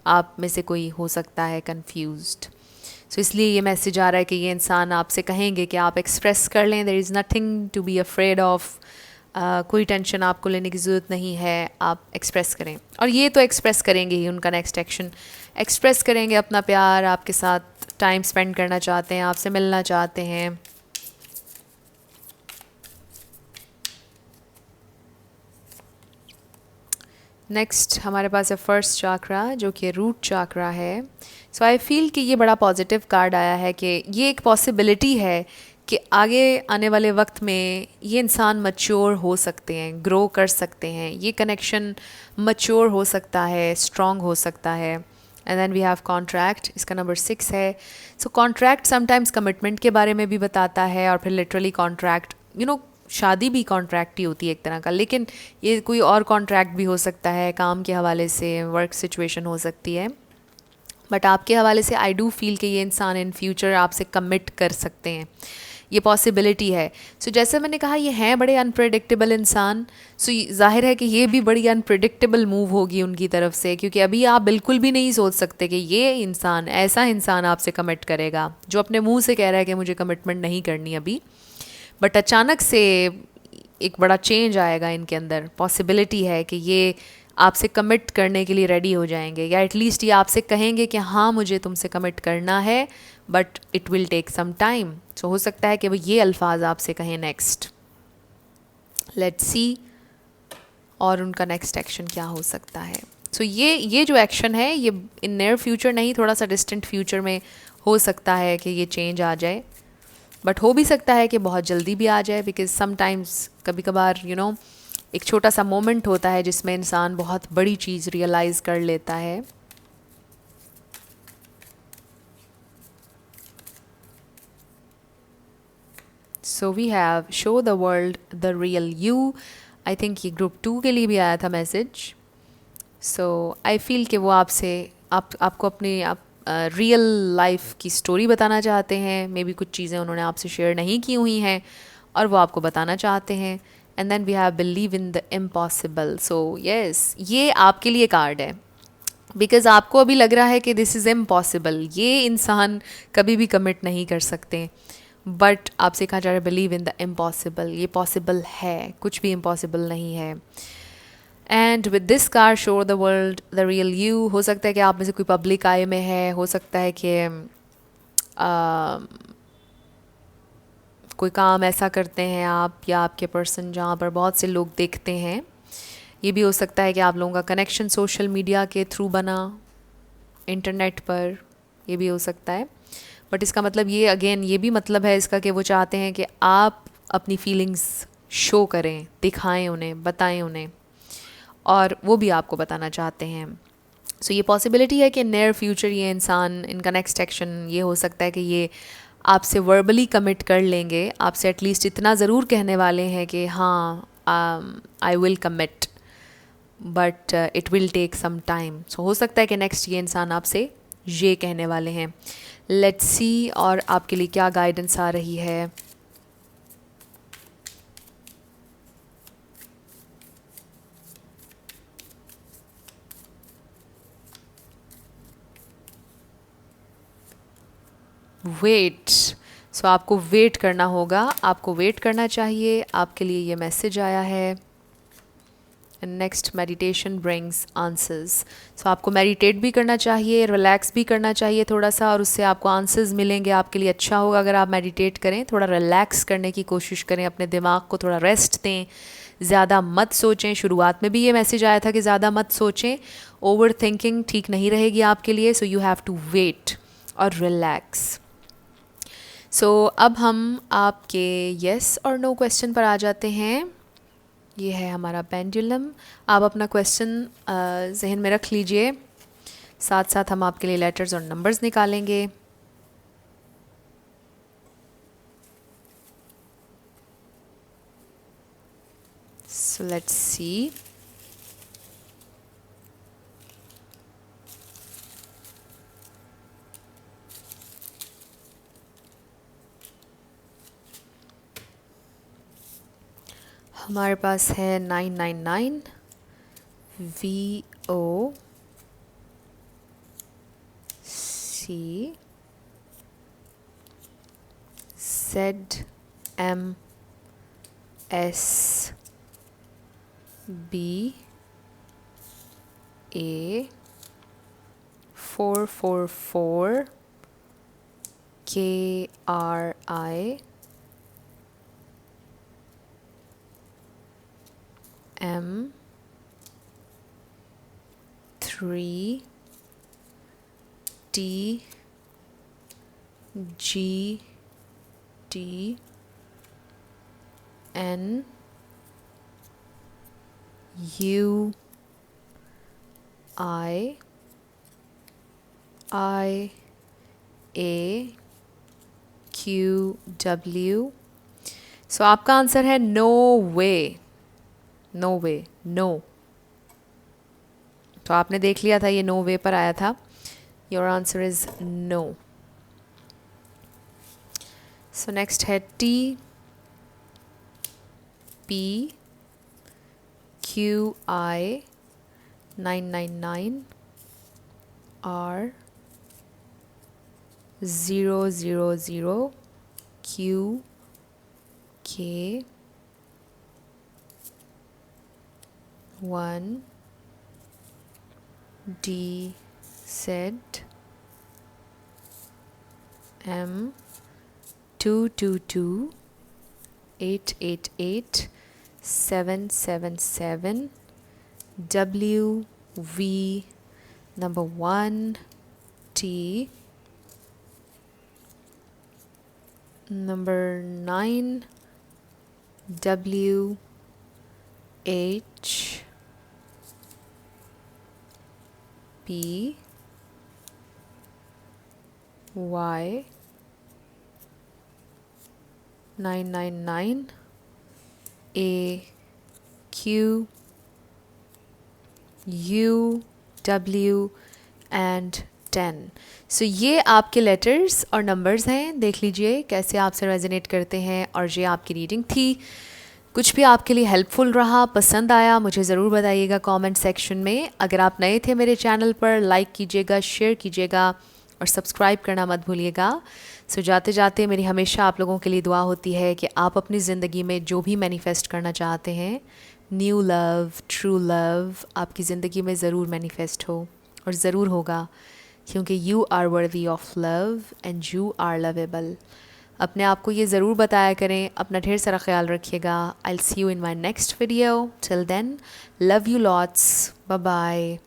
आप में से कोई हो सकता है कंफ्यूज्ड. सो इसलिए ये मैसेज आ रहा है कि ये इंसान आपसे कहेंगे कि आप एक्सप्रेस कर लें. There is nothing to be afraid of. कोई टेंशन आपको लेने की ज़रूरत नहीं है, आप एक्सप्रेस करें. और ये तो एक्सप्रेस करेंगे ही. उनका नेक्स्ट एक्शन एक्सप्रेस करेंगे अपना प्यार, आपके साथ टाइम स्पेंड करना चाहते हैं, आपसे मिलना चाहते हैं. नेक्स्ट हमारे पास है फर्स्ट चाक्रा, जो कि रूट चाक्रा है. सो आई फील कि ये बड़ा पॉजिटिव कार्ड आया है कि ये एक पॉसिबिलिटी है कि आगे आने वाले वक्त में ये इंसान मैच्योर हो सकते हैं, ग्रो कर सकते हैं. ये कनेक्शन मैच्योर हो सकता है, स्ट्रॉन्ग हो सकता है. And then we have contract, इसका नंबर 6 है. सो कॉन्ट्रैक्ट समटाइम्स कमिटमेंट के बारे में भी बताता है, और फिर लिटरली कॉन्ट्रैक्ट शादी भी कॉन्ट्रैक्ट ही होती है एक तरह का, लेकिन ये कोई और कॉन्ट्रैक्ट भी हो सकता है, काम के हवाले से, वर्क सिचुएशन हो सकती है. बट आपके हवाले से आई डू फील कि ये इंसान इन फ्यूचर आपसे कमिट कर सकते हैं, ये पॉसिबिलिटी है. सो जैसे मैंने कहा ये हैं बड़े अनप्रेडिक्टेबल इंसान. सो जाहिर है कि ये भी बड़ी अनप्रेडिक्टेबल मूव होगी उनकी तरफ से, क्योंकि अभी आप बिल्कुल भी नहीं सोच सकते कि ये इंसान, ऐसा इंसान आपसे कमिट करेगा जो अपने मुंह से कह रहा है कि मुझे कमिटमेंट नहीं करनी अभी. बट अचानक से एक बड़ा चेंज आएगा इनके अंदर. पॉसिबिलिटी है कि ये आपसे कमिट करने के लिए रेडी हो जाएंगे, या एटलीस्ट ये आपसे कहेंगे कि हाँ मुझे तुमसे कमिट करना है, but it will take some time. So हो सकता है कि वो ये अल्फाज आपसे कहें नेक्स्ट. लेट्स सी और उनका नेक्स्ट एक्शन क्या हो सकता है. सो ये जो एक्शन है ये इन नियर फ्यूचर नहीं, थोड़ा सा डिस्टेंट फ्यूचर में हो सकता है कि ये चेंज आ जाए. बट हो भी सकता है कि बहुत जल्दी भी आ जाए, बिकॉज समटाइम्स कभी कभार एक छोटा सा मोमेंट होता है जिसमें इंसान बहुत बड़ी चीज़ रियलाइज़ कर लेता है. So we have show the world the real you. I think ये ग्रुप 2 के लिए भी आया था मैसेज. सो आई फील कि वो आपको अपनी रियल लाइफ की स्टोरी बताना चाहते हैं. मे बी कुछ चीज़ें उन्होंने आपसे शेयर नहीं की हुई हैं और वो आपको बताना चाहते हैं. And then we have believe in the impossible. So yes, ये आपके लिए कार्ड है, बिकॉज़ आपको अभी लग रहा है कि दिस इज़ इम्पॉसिबल, ये इंसान कभी भी कमिट नहीं कर सकते. बट आपसे कहा जा रहा है बिलीव इन द इम्पॉसिबल, ये पॉसिबल है, कुछ भी इम्पॉसिबल नहीं है. And with this car show the world the real you. हो सकता है कि आप में से कोई पब्लिक आई में है, हो सकता है कि कोई काम ऐसा करते हैं आप या आपके पर्सन जहाँ पर बहुत से लोग देखते हैं. ये भी हो सकता है कि आप लोगों का कनेक्शन सोशल मीडिया के थ्रू बना, इंटरनेट पर, ये भी हो सकता है. बट इसका मतलब ये अगेन ये भी मतलब है इसका कि वो चाहते हैं कि आप अपनी फीलिंग्स शो करें, दिखाएं उन्हें, बताएं उन्हें. और वो भी आपको बताना चाहते हैं। सो ये पॉसिबिलिटी है कि नियर फ्यूचर ये इंसान, इनका नेक्स्ट एक्शन ये हो सकता है कि ये आपसे वर्बली कमिट कर लेंगे, आपसे एटलीस्ट इतना ज़रूर कहने वाले हैं कि हाँ I will commit, but it will take some time. So हो सकता है कि नेक्स्ट ये इंसान आपसे ये कहने वाले हैं। लेट्स सी और आपके लिए क्या गाइडेंस आ रही है। वेट। सो आपको वेट करना होगा, आपको वेट करना चाहिए। आपके लिए ये मैसेज आया है, नेक्स्ट मेडिटेशन ब्रिंग्स आंसर्स। सो आपको मेडिटेट भी करना चाहिए, रिलैक्स भी करना चाहिए थोड़ा सा, और उससे आपको आंसर्स मिलेंगे। आपके लिए अच्छा होगा अगर आप मेडिटेट करें, थोड़ा रिलैक्स करने की कोशिश करें, अपने दिमाग को थोड़ा रेस्ट दें, ज़्यादा मत सोचें। शुरुआत में भी ये मैसेज आया था कि ज़्यादा मत सोचें, ओवर थिंकिंग ठीक नहीं रहेगी आपके लिए। So you have to wait और रिलैक्स। सो अब हम आपके येस और नो क्वेश्चन पर आ जाते हैं। ये है हमारा पेंडुलम। आप अपना क्वेश्चन जहन में रख लीजिए, साथ साथ हम आपके लिए लेटर्स और नंबर्स निकालेंगे। So let's see. हमारे पास है 999, VOC, ZMS, BA, 444, KRI, M, 3, T, G, T, N, U, I, A, Q, W। सो आपका आंसर है नो वे। नो वे, नो। तो आपने देख लिया था, ये नो वे पर आया था। Your answer is no. So next है T, P, Q, I, 999, R, 000, Q, K, 1, D, Z, M, 222, 888, 777, W, V, number 1, T, number 9, W, H, P, Y, 999, A, Q, U, W and 10। सो ये आपके letters और numbers हैं। देख लीजिए कैसे आपसे resonate करते हैं। और ये आपकी रीडिंग थी। कुछ भी आपके लिए हेल्पफुल रहा, पसंद आया, मुझे ज़रूर बताइएगा कमेंट सेक्शन में। अगर आप नए थे मेरे चैनल पर, लाइक कीजिएगा, शेयर कीजिएगा और सब्सक्राइब करना मत भूलिएगा। सो जाते जाते मेरी हमेशा आप लोगों के लिए दुआ होती है कि आप अपनी ज़िंदगी में जो भी मैनिफेस्ट करना चाहते हैं, न्यू लव, ट्रू लव, आपकी ज़िंदगी में ज़रूर मैनिफेस्ट हो, और ज़रूर होगा, क्योंकि you are worthy of love and you are lovable. अपने आप को ये ज़रूर बताया करें। अपना ढेर सारा ख्याल रखिएगा। I will see you in my next video. Till then, love you lots, bye bye.